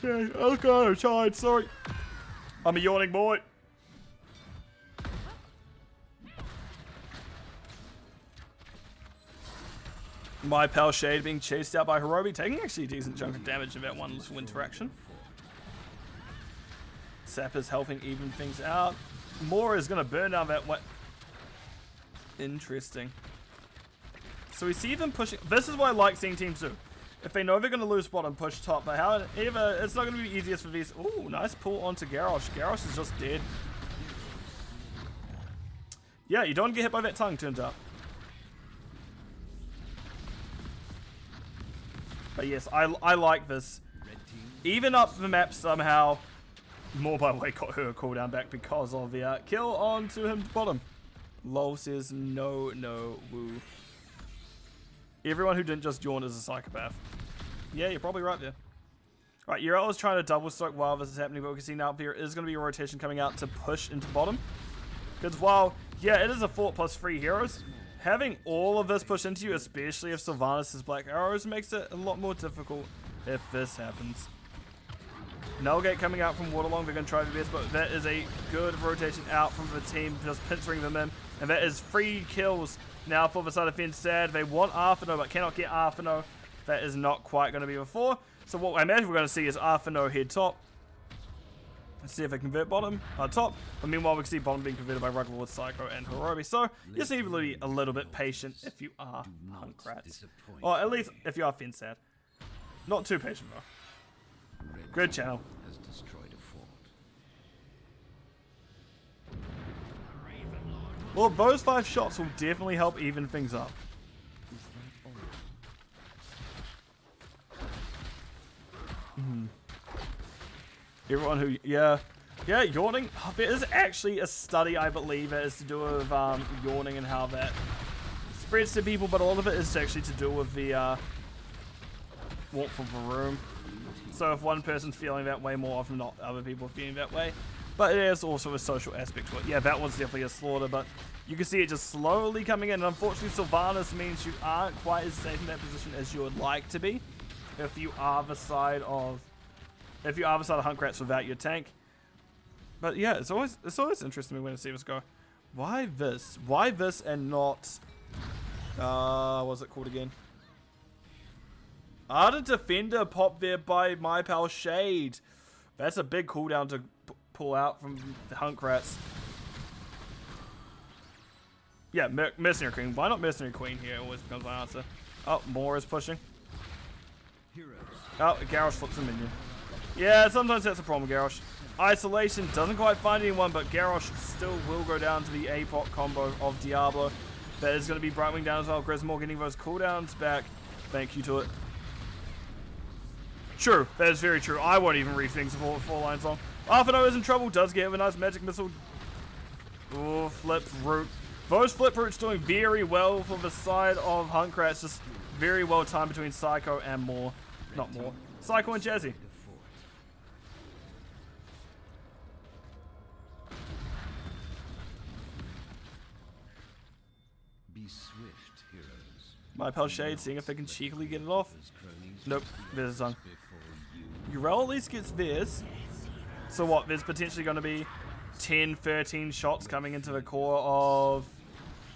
oh god, I'm tired, sorry. I'm a yawning boy. My pal Shade being chased out by Hirobi, taking actually a decent chunk of damage in that one little interaction. Sap is helping even things out. Moore is going to burn down that way. Interesting. So we see them pushing. This is what I like seeing teams do. If they know they're going to lose bottom, push top. But however, it's not going to be the easiest for these. Ooh, nice pull onto Garrosh. Garrosh is just dead. Yeah, you don't get hit by that tongue, turns out. But yes, I like this. Even up the map somehow. More, by the way, got her cooldown back because of the kill onto him bottom. Lol says no, woo. Everyone who didn't just yawn is a psychopath. Yeah, you're probably right there. Alright, Urel is trying to double stroke while this is happening, but we can see now there is going to be a rotation coming out to push into bottom. Because while, yeah, it is a fort plus 3 heroes, having all of this push into you, especially if Sylvanas' Black Arrows, makes it a lot more difficult if this happens. Nullgate coming out from Waterlong, they're going to try their best, but that is a good rotation out from the team, just pincering them in. And that is 3 kills now for the side of fensad. They want Arthano, but cannot get Arthano. That is not quite going to be before. So what I imagine we're going to see is Arthano head top. Let's see if they convert bottom, top. But meanwhile, we can see bottom being converted by Ruglord, Psycho, and Hirobi. So you just need to be a little bit patient if you are Hunkrats. Or at least if you are fensad. Not too patient though. Good channel. Has destroyed a fort. Well, those 5 shots will definitely help even things up. Everyone who, yeah, yawning. There is actually a study, I believe, that is to do with yawning and how that spreads to people, but a lot of it is actually to do with the warmth of the room. So if one person's feeling that way, more often not other people are feeling that way. But it is also a social aspect to it. Yeah, that was definitely a slaughter, but you can see it just slowly coming in. And unfortunately, Sylvanas means you aren't quite as safe in that position as you would like to be. If you are the side of Hunkrats without your tank. But yeah, it's always interesting to me when I see this go. Why this? Why this and not what's it called again? Ardent Defender popped there by my pal Shade. That's a big cooldown to pull out from the Hunkrats. Yeah, Mercenary Queen. Why not Mercenary Queen here? Always becomes my answer. Oh, Moore is pushing. Oh, Garrosh flips a minion. Yeah, sometimes that's a problem, Garrosh. Isolation doesn't quite find anyone, but Garrosh still will go down to the APOC combo of Diablo. That is going to be Brightwing down as well. Grismore getting those cooldowns back. Thank you to it. True, that is very true. I won't even read things before 4 lines long. Arthano is in trouble, does get a nice magic missile. Oh, flip root. Those flip roots doing very well for the side of Hunkrats. Just very well timed between Psycho and Moore. Not Moore. Psycho and Jazzy. Be swift, heroes. My pal Shade seeing if they can cheekily get it off. Nope, there's a song. Urel at least gets this. So what, there's potentially going to be 10, 13 shots coming into the core of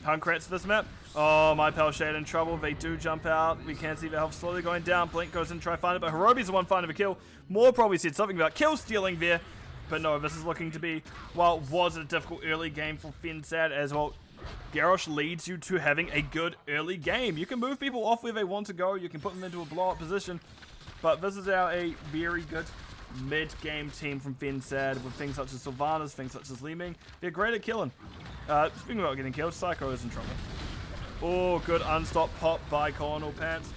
Hunkrats this map. Oh, my pal Shade in trouble. They do jump out. We can see the health slowly going down. Blink goes in to try to find it, but Hirobi's the one finding the kill. More probably said something about kill stealing there. But no, this is looking to be, well, it was a difficult early game for fensad as well. Garrosh leads you to having a good early game. You can move people off where they want to go. You can put them into a blow-up position. But this is a very good mid-game team from fensad with things such as Sylvanas, things such as Leming. They're great at killing. Speaking about getting killed, Psycho is in trouble. Oh, good unstop pop by Colonel Pants.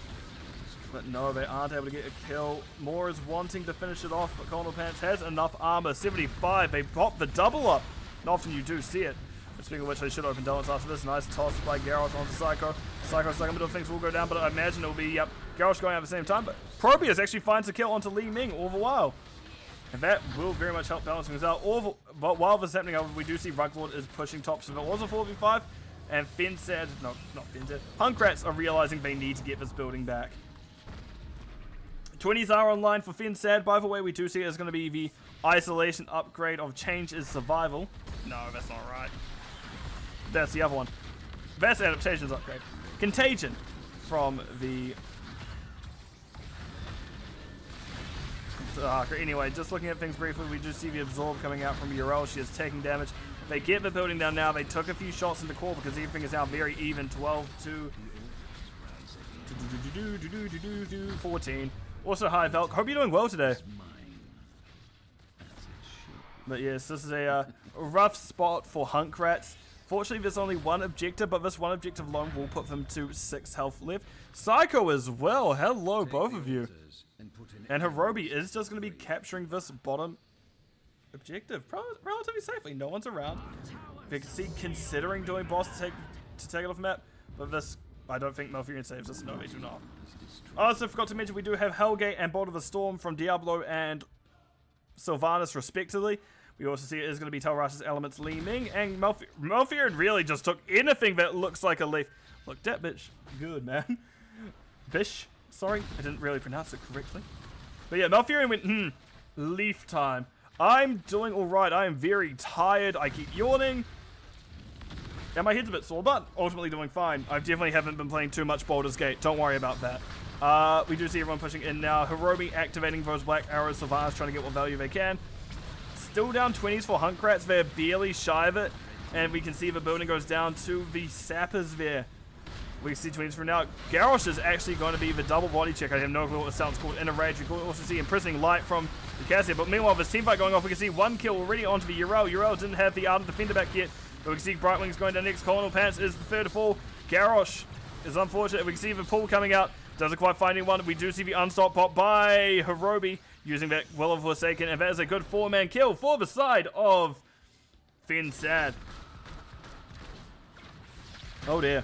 But no, they aren't able to get a kill. Moore is wanting to finish it off, but Colonel Pants has enough armor. 75, they pop the double up. Not often you do see it. But speaking of which, they should open donuts after this. Nice toss by Garrosh onto Psycho. Psycho stuck in the middle of things will go down, but I imagine it will be, yep, Garrosh going out at the same time. But Probius actually finds a kill onto Li Ming all the while. And that will very much help balance things out. But while this is happening, we do see Ruglord is pushing top. So if it was a 4v5, and fensad, no, not fensad, Hunkrats are realizing they need to get this building back. 20s are online for fensad. By the way, we do see it is going to be the isolation upgrade of Change is Survival. No, that's not right. That's the other one. That's Adaptation's upgrade. Contagion from the... Anyway, just looking at things briefly, we do see the Absorb coming out from Urel. She is taking damage. They get the building down now. They took a few shots in the core because everything is now very even. 12 to 14. Also, hi, Velk. Hope you're doing well today. But yes, this is a rough spot for Hunkrats. Fortunately, there's only one objective, but this one objective alone will put them to 6 health left. Psycho as well. Hello, both of you. And Hirobi is just going to be capturing this bottom objective relatively safely. No one's around. You can see considering doing boss to take it off the map, but this, I don't think Malfurion saves us. No, they do not. I also forgot to mention we do have Hellgate and Bolt of the Storm from Diablo and Sylvanas respectively. We also see it is going to be Telrash's Elements Li Ming, and Malfurion really just took anything that looks like a leaf. Look, that bitch, good man. Bish, sorry, I didn't really pronounce it correctly. But yeah, Malfurion went, leaf time. I'm doing alright, I am very tired, I keep yawning. And my head's a bit sore, but ultimately doing fine. I definitely haven't been playing too much Baldur's Gate, don't worry about that. We do see everyone pushing in now. Hirobi activating those black arrows, Sylvanas trying to get what value they can. Still down 20s for Hunkrats, they're barely shy of it. And we can see the building goes down to the sappers there. We see 20s from now. Garrosh is actually going to be the double body check. I have no clue what the sound's called. In a rage. We can also see imprisoning light from the Cassia. But meanwhile, this team fight going off, we can see one kill already onto the Urel. Urel didn't have the Art of Defender back yet. But we can see Brightwings going down next. Colonel Pants is the third to fall. Garrosh is unfortunate. We can see the pool coming out. Doesn't quite find anyone. We do see the unstop pop by Hirobi using that Will of Forsaken. And that is a good 4-man kill for the side of fensad. Oh dear.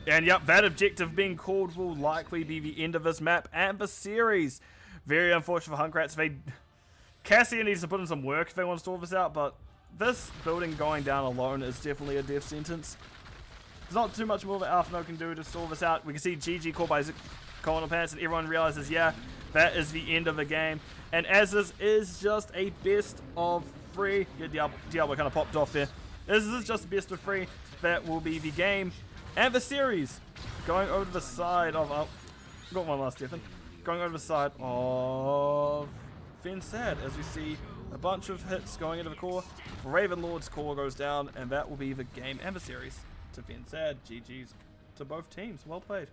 And yep, that objective being called will likely be the end of this map and the series. Very unfortunate for Hunkrats. Cassia needs to put in some work if they want to sort this out, but this building going down alone is definitely a death sentence. There's not too much more that Alphano can do to sort this out. We can see GG called by Colonel Pants, and everyone realizes, yeah, that is the end of the game. And as this is just a best of 3, yeah, Diablo kind of popped off there. This is just a best of 3. That will be the game. And the series, going over to the side of, got one last Stefan, going over to the side of fensad as we see a bunch of hits going into the core. Ravenlord's core goes down, and that will be the game and the series to fensad. GG's to both teams. Well played.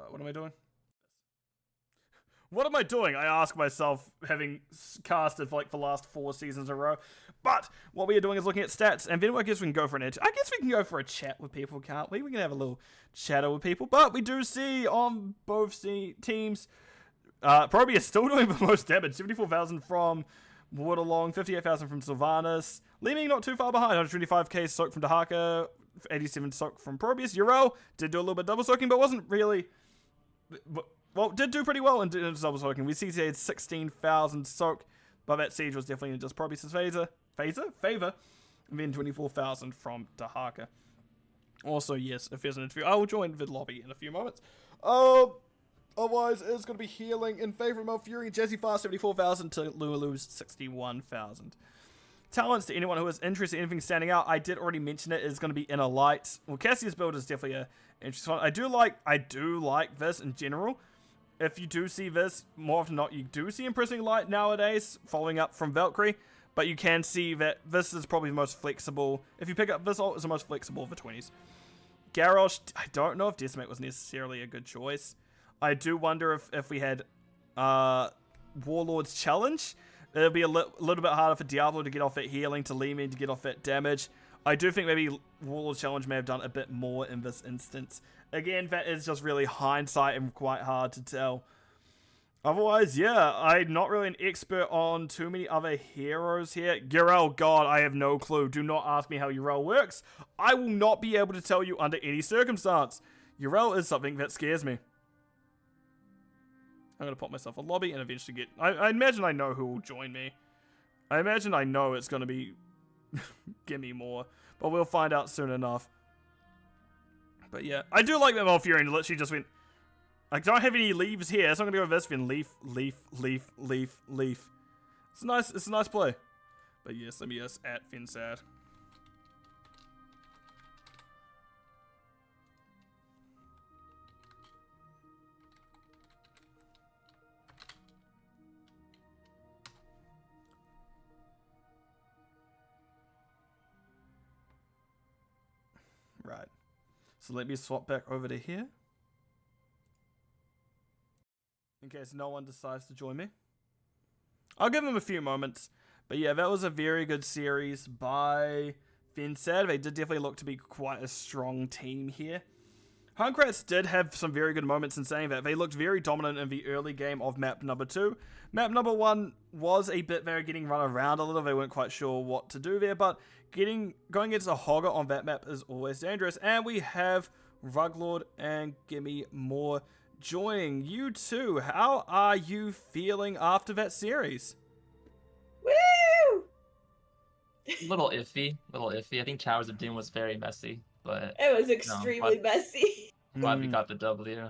What am I doing? What am I doing? I ask myself, having casted for like the last 4 seasons in a row. But what we are doing is looking at stats, and then I guess we can go for an edge. I guess we can go for a chat with people, can't we? We can have a little chatter with people. But we do see on both teams, Proby is still doing the most damage. 74,000 from Waterlong, 58,000 from Sylvanas. Leming not too far behind, 125k soak from Dahaka, 87 soak from Probius. Urel did do a little bit double soaking, but wasn't really... Well, did do pretty well in double soaking. We see he had 16,000 soak, but that siege was definitely in just Probius' favor. And then 24,000 from Dahaka. Also, yes, if there's an interview, I will join the lobby in a few moments. Otherwise, it's going to be healing in favor of Malfurion. Jesse Fast 74,000 to Lulu 61,000. Talents to anyone who is interested in anything standing out. I did already mention it is going to be Inner Light. Well, Cassia's build is definitely a interesting one. I do like this in general. If you do see this, more often than not, you do see Imprisoning Light nowadays, following up from Valkyrie. But you can see that this is probably the most flexible. If you pick up this ult, it's the most flexible for 20s. Garrosh, I don't know if Decimate was necessarily a good choice. I do wonder if we had Warlord's Challenge, it'll be a little bit harder for Diablo to get off that healing, to Lehman to get off that damage. I do think maybe Warlord's Challenge may have done a bit more in this instance. Again, that is just really hindsight and quite hard to tell. Otherwise, yeah, I'm not really an expert on too many other heroes here. Yrel, God, I have no clue. Do not ask me how Yrel works. I will not be able to tell you under any circumstance. Yrel is something that scares me. I'm going to pop myself a lobby and eventually get... I imagine I know who will join me. I imagine I know it's going to be... Gimme more. But we'll find out soon enough. But yeah, I do like that Malfurion literally just went... I don't have any leaves here, so I'm going to go with this then. Leaf, leaf, leaf, leaf, leaf. It's a nice play. But yes, let me just at fensad. Right. So let me swap back over to here. In case no one decides to join me. I'll give them a few moments. But yeah, that was a very good series by fensad. They did definitely look to be quite a strong team here. Hunkrats did have some very good moments in saying that. They looked very dominant in the early game of map number 2. Map number 1 was a bit very getting run around a little. They weren't quite sure what to do there. But going against a Hogger on that map is always dangerous. And we have Ruglord and Gimme More joining. You two, how are you feeling after that series? Woo! Little iffy. I think Towers of Doom was very messy, but It was extremely messy. glad we got the W.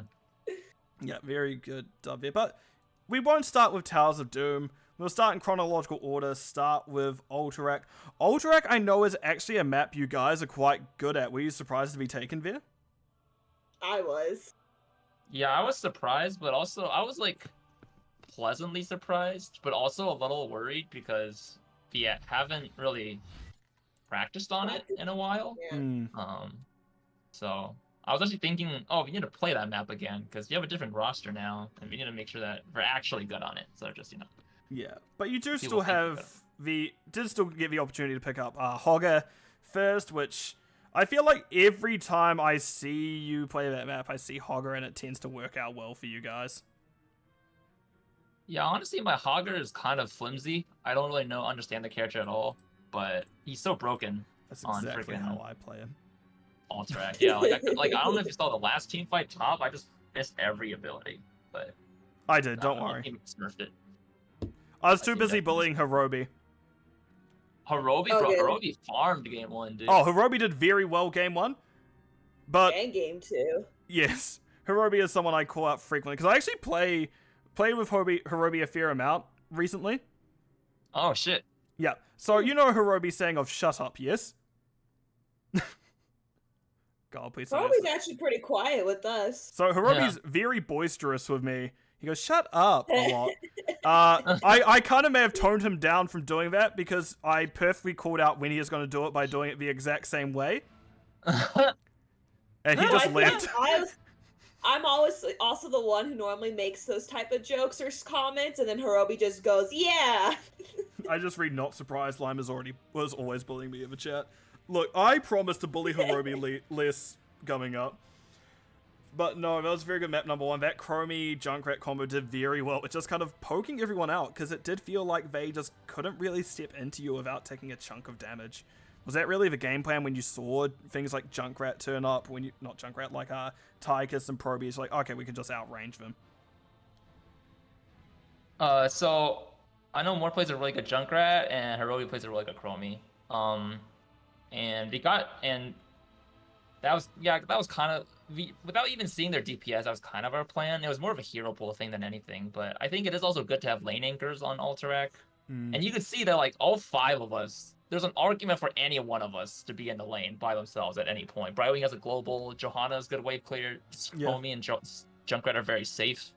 Yeah, very good W. But we won't start with Towers of Doom. We'll start in chronological order. Start with Alterac. Alterac, I know, is actually a map you guys are quite good at. Were you surprised to be taken there? I was. Yeah, I was surprised, but also I was like pleasantly surprised, but also a little worried because we haven't really practiced on it in a while. Yeah. So I was actually thinking, oh, we need to play that map again because you have a different roster now, and we need to make sure that we're actually good on it. So just Yeah, but you do People still think have get the opportunity to pick up Hogger first, which I feel like every time I see you play that map, I see Hogger, and it tends to work out well for you guys. Yeah, honestly, my Hogger is kind of flimsy. I don't really understand the character at all, but he's so broken. That's on exactly freaking how I play him. Alterac. Yeah, I don't know if you saw the last team fight top. I just missed every ability, but I did. Don't worry. He smurfed it. I was too busy bullying Hirobi. Hirobi, Oh, bro. good. Hirobi farmed game 1, dude. Oh, Hirobi did very well game 1, but And game 2. yes, Hirobi is someone I call out frequently because I actually play with Hirobi a fair amount recently. Oh shit. Yeah, so you know Hirobi's saying of "shut up," yes? God, please. Hirobi's actually pretty quiet with us. So Hirobi's very boisterous with me. He goes, "Shut up," a lot. I kind of may have toned him down from doing that because I perfectly called out when he was going to do it by doing it the exact same way. And he No, just I left. think I'm always also the one who normally makes those type of jokes or comments, and then Hirobi just goes, "Yeah." I just read not surprised. Lime was always bullying me in the chat. Look, I promise to bully Hirobi less coming up. But no, that was very good map number 1. That Chromie Junkrat combo did very well. It's just kind of poking everyone out because it did feel like they just couldn't really step into you without taking a chunk of damage. Was that really the game plan when you saw things like Junkrat turn up? Not Junkrat, like Tychus and Proby, like, okay, we can just outrange them. So I know More plays a really good Junkrat, and Hirobi plays a really good Chromie. And that was kind of without even seeing their DPS, that was kind of our plan. It was more of a hero pool thing than anything, but I think it is also good to have lane anchors on Alterac. And you could see that like all 5 of us, there's an argument for any one of us to be in the lane by themselves at any point. Brightwing has a global, Johanna's good wave clear, Homie and Junkrat are very safe.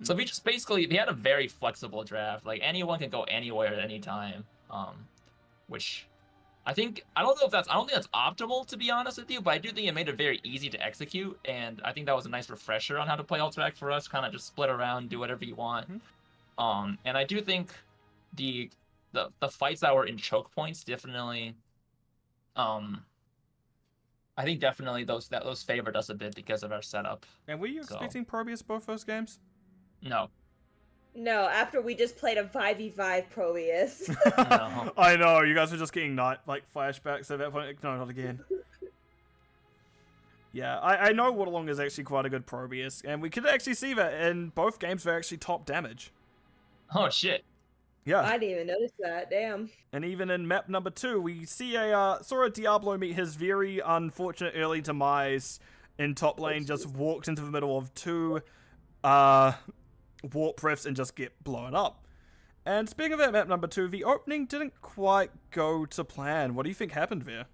So we just basically, we had a very flexible draft. Like anyone can go anywhere at any time, which I don't think that's optimal, to be honest with you, but I do think it made it very easy to execute, and I think that was a nice refresher on how to play Alterac for us, kind of just split around, do whatever you want. And I do think the fights that were in choke points definitely, I think definitely those favored us a bit because of our setup. And were you expecting Probius both those games? No. No, after we just played a 5v5 Probius. No. I know, you guys were just getting flashbacks at that point. No, not again. Yeah, I know Waterlong is actually quite a good Probius, and we could actually see that in both games they're actually top damage. Oh shit. Yeah. I didn't even notice that, damn. And even in map number 2, we see saw a Diablo meet his very unfortunate early demise in top lane, just walked into the middle of 2 warp rifts and just get blown up. And speaking of that map number 2, the opening didn't quite go to plan. What do you think happened there?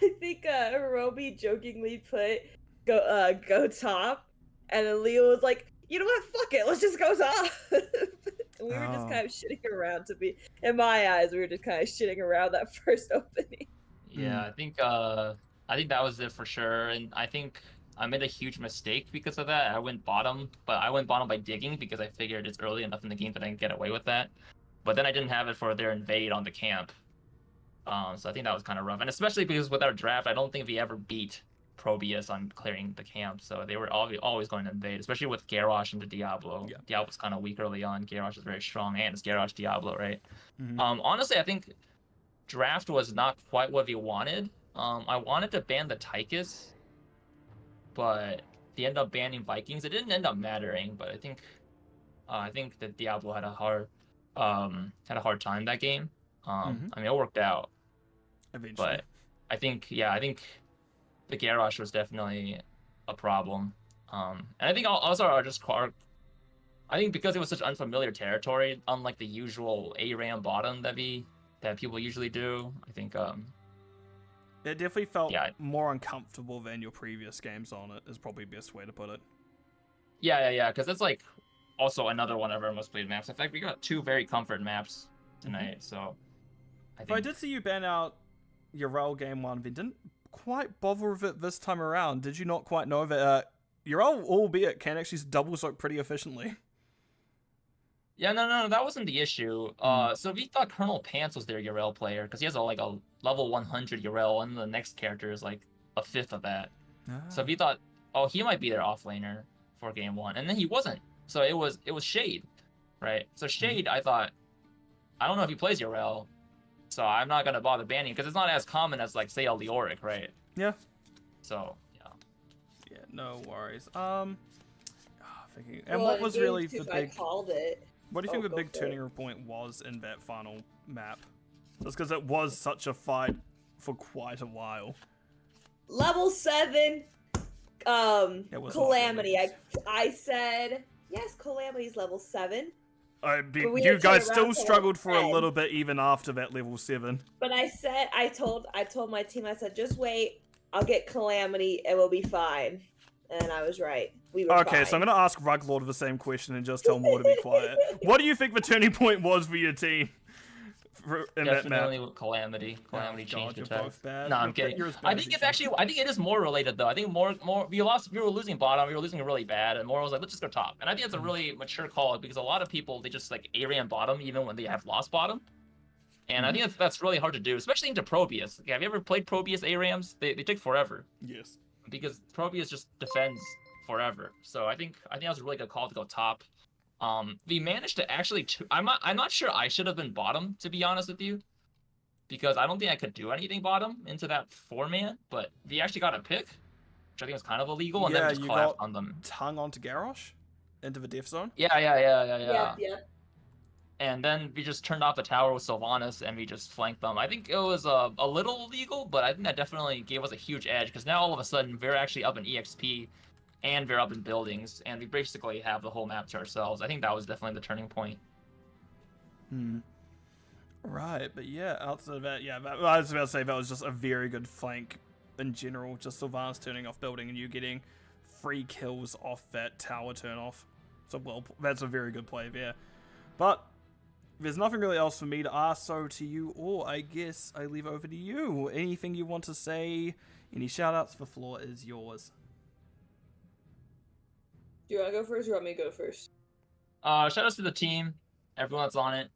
I think Roby jokingly put go top, and then Leo was like, you know what, fuck it, let's just go top. We were just kind of shitting around, in my eyes, we were just kind of shitting around that first opening. Yeah, I think that was it for sure, and I think I made a huge mistake because of that. I went bottom, but I went bottom by digging because I figured it's early enough in the game that I can get away with that. But then I didn't have it for their invade on the camp. So I think that was kind of rough, and especially because with our draft, I don't think we ever beat Probius on clearing the camp, so they were always going to invade, especially with Garrosh into Diablo. Yeah. Diablo's kind of weak early on. Garrosh is very strong, and it's Garrosh Diablo, right? Honestly, I think draft was not quite what we wanted. I wanted to ban the Tychus, but they ended up banning Vikings. It didn't end up mattering, but I think that Diablo had a hard time that game. I mean, it worked out. Eventually. But I think the Garrosh was definitely a problem. And I think also I think because it was such unfamiliar territory, unlike the usual ARAM bottom that people usually do, I think it definitely felt more uncomfortable than your previous games on it, is probably the best way to put it. Yeah, because it's like also another one of our most played maps. In fact, we got 2 very comfort maps tonight, so I did see you ban out Yrel game 1, but didn't quite bother with it this time around. Did you not quite know that Yrel, albeit, can actually double soak pretty efficiently? Yeah, no, that wasn't the issue. So we thought Colonel Pants was their Yrel player, because he has a level 100 Yrel, and the next character is like a 5th of that. So we thought, he might be their offlaner for game 1, and then he wasn't. So it was Shade, right? So Shade, I thought, I don't know if he plays Yrel, so I'm not gonna bother banning, because it's not as common as like say a Leoric, right? Yeah. So yeah, no worries. What was really the big? What do you think the big turning point was in that final map? Just because it was such a fight for quite a while. Level 7, Calamity. I said yes. Calamity's level 7. You guys still struggled for a little bit even after that level 7. But I told my team, I said, just wait, I'll get Calamity and we'll be fine. And I was right. We were fine. So I'm going to ask Ruglord the same question and just tell Moore to be quiet. What do you think the turning point was for your team? Definitely with Calamity. Calamity changed the tech. No, I'm kidding. I think it is more related though. I think more we were losing bottom, we were losing really bad, and more was like, let's just go top. And I think it's a really mature call, because a lot of people, they just like ARAM bottom even when they have lost bottom. And I think that's really hard to do, especially into Probius. Like, have you ever played Probius ARAMs? They take forever. Yes. Because Probius just defends forever. So I think that was a really good call to go top. We managed to actually. I'm not sure I should have been bottom, to be honest with you, because I don't think I could do anything bottom into that 4-man. But we actually got a pick, which I think was kind of illegal, and then we just collapsed on them. Tongue onto Garrosh into the death zone. Yeah. and then we just turned off the tower with Sylvanas, and we just flanked them. I think it was a little illegal, but I think that definitely gave us a huge edge, because now all of a sudden we're actually up in EXP, and we're up in buildings, and we basically have the whole map to ourselves. I think that was definitely the turning point. Right, but yeah, outside of that, yeah, I was about to say that was just a very good flank in general. Just Sylvanas turning off building and you getting 3 kills off that tower turn off. So, well, that's a very good play there. But there's nothing really else for me to ask, so to you, or I guess I leave over to you. Anything you want to say? Any shout-outs? The floor is yours. Do you want to go first or you want me to go first? Shout outs to the team, everyone that's on it.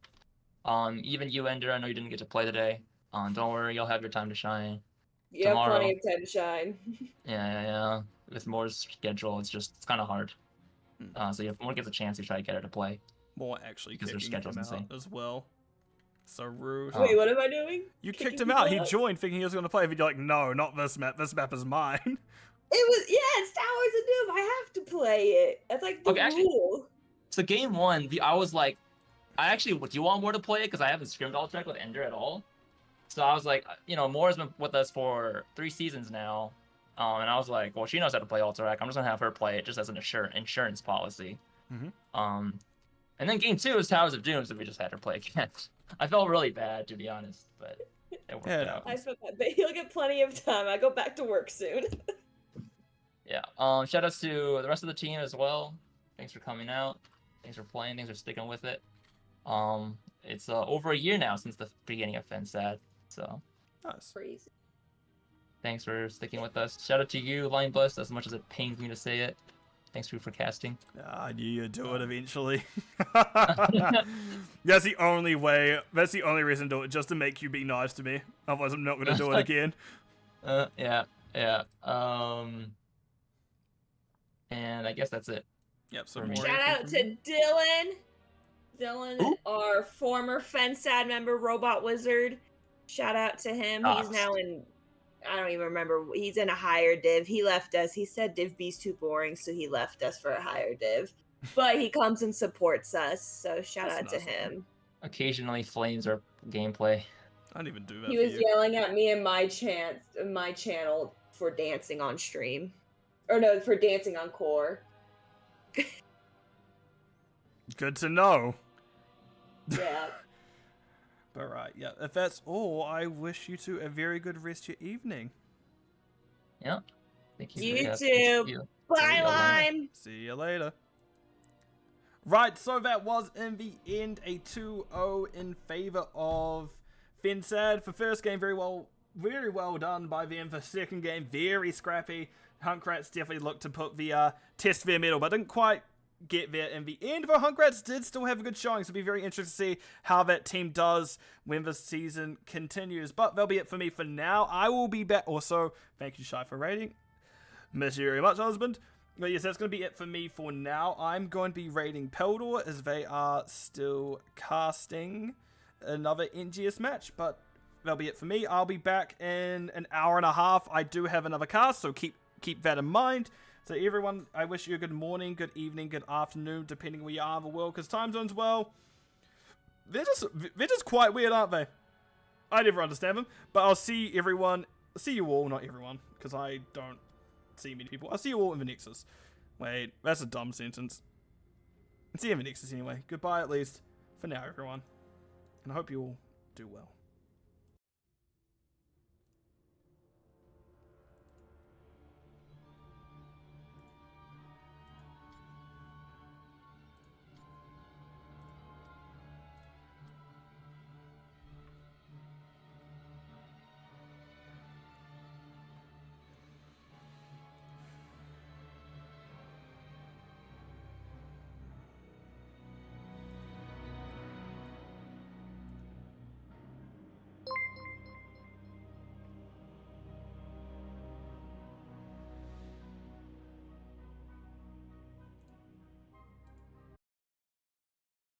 Even you, Ender, I know you didn't get to play today. Don't worry, you'll have your time to shine. You have Tomorrow. plenty of time to shine. Yeah. With Moore's schedule, it's kind of hard. So if Moore gets a chance, you try to get her to play. More actually Because their kicking him schedule's out insane. as well. So rude. Wait, what am I doing? You Kicking kicked him people out. He joined thinking he was going to play, but you're like, no, not this map. This map is mine. It was, yeah, it's Towers of Doom. I have to play it. That's like the Okay, actually- rule. So game 1, I was like, do you want Moore to play it? Because I haven't scrimmed all track with Ender at all. So I was like, Moore's been with us for 3 seasons now. And I was like, well, she knows how to play Alterac. I'm just going to have her play it just as an insurance policy. Mhm. And then game 2 is Towers of Doom, so we just had her play again. I felt really bad, to be honest, but it worked out. I feel bad, but you'll get plenty of time. I go back to work soon. Yeah. Shout outs to the rest of the team as well. Thanks for coming out. Thanks for playing. Thanks for sticking with it. It's over a year now since the beginning of fensad, so Nice. Crazy. thanks for sticking with us. Shout out to you, Line Blessed, as much as it pains me to say it. Thanks for casting. I knew you'd do it eventually. That's the only way. That's the only reason to do it, just to make you be nice to me. Otherwise, I'm not going to do it again. Yeah. And I guess that's it. Yep. So For me. more Shout anything out from to you? Dylan. Dylan, Who? our former fensad member, Robot Wizard. Shout out to him. He's now in, I don't even remember. He's in a higher div. He left us. He said Div B's too boring, so he left us for a higher div. But he comes and supports us, so shout That's out to nice of him. him. Occasionally flames our gameplay. I didn't even do that He for was you. yelling at me and my channel for dancing on stream. Or no, for dancing on core. Good to know. Yeah. But right, yeah. If that's all, I wish you two a very good rest of your evening. Yeah. Thank you. You for too. See you. Bye, you later. Lime. See you later. Right, so that was in the end a 2-0 in favor of fensad. For first game, very well done by them. For second game, very scrappy. Hunkrats definitely looked to put the test their medal, but didn't quite get there in the end. But Hunkrats did still have a good showing, so it'll be very interesting to see how that team does when the season continues. But that'll be it for me for now. I will be back. Also, thank you, Shy, for rating. Miss you very much, husband. But yes, that's going to be it for me for now. I'm going to be rating Peldor as they are still casting another NGS match, but that'll be it for me. I'll be back in an hour and a half. I do have another cast, so keep that in mind. So everyone, I wish you a good morning, good evening, good afternoon, depending where you are in the world, because time zones, well, they're just quite weird, aren't they? I never understand them, but I'll see you all, not everyone, because I don't see many people. I'll see you all in the Nexus. Wait, that's a dumb sentence. See you in the Nexus anyway. Goodbye, at least, for now, everyone. And I hope you all do well.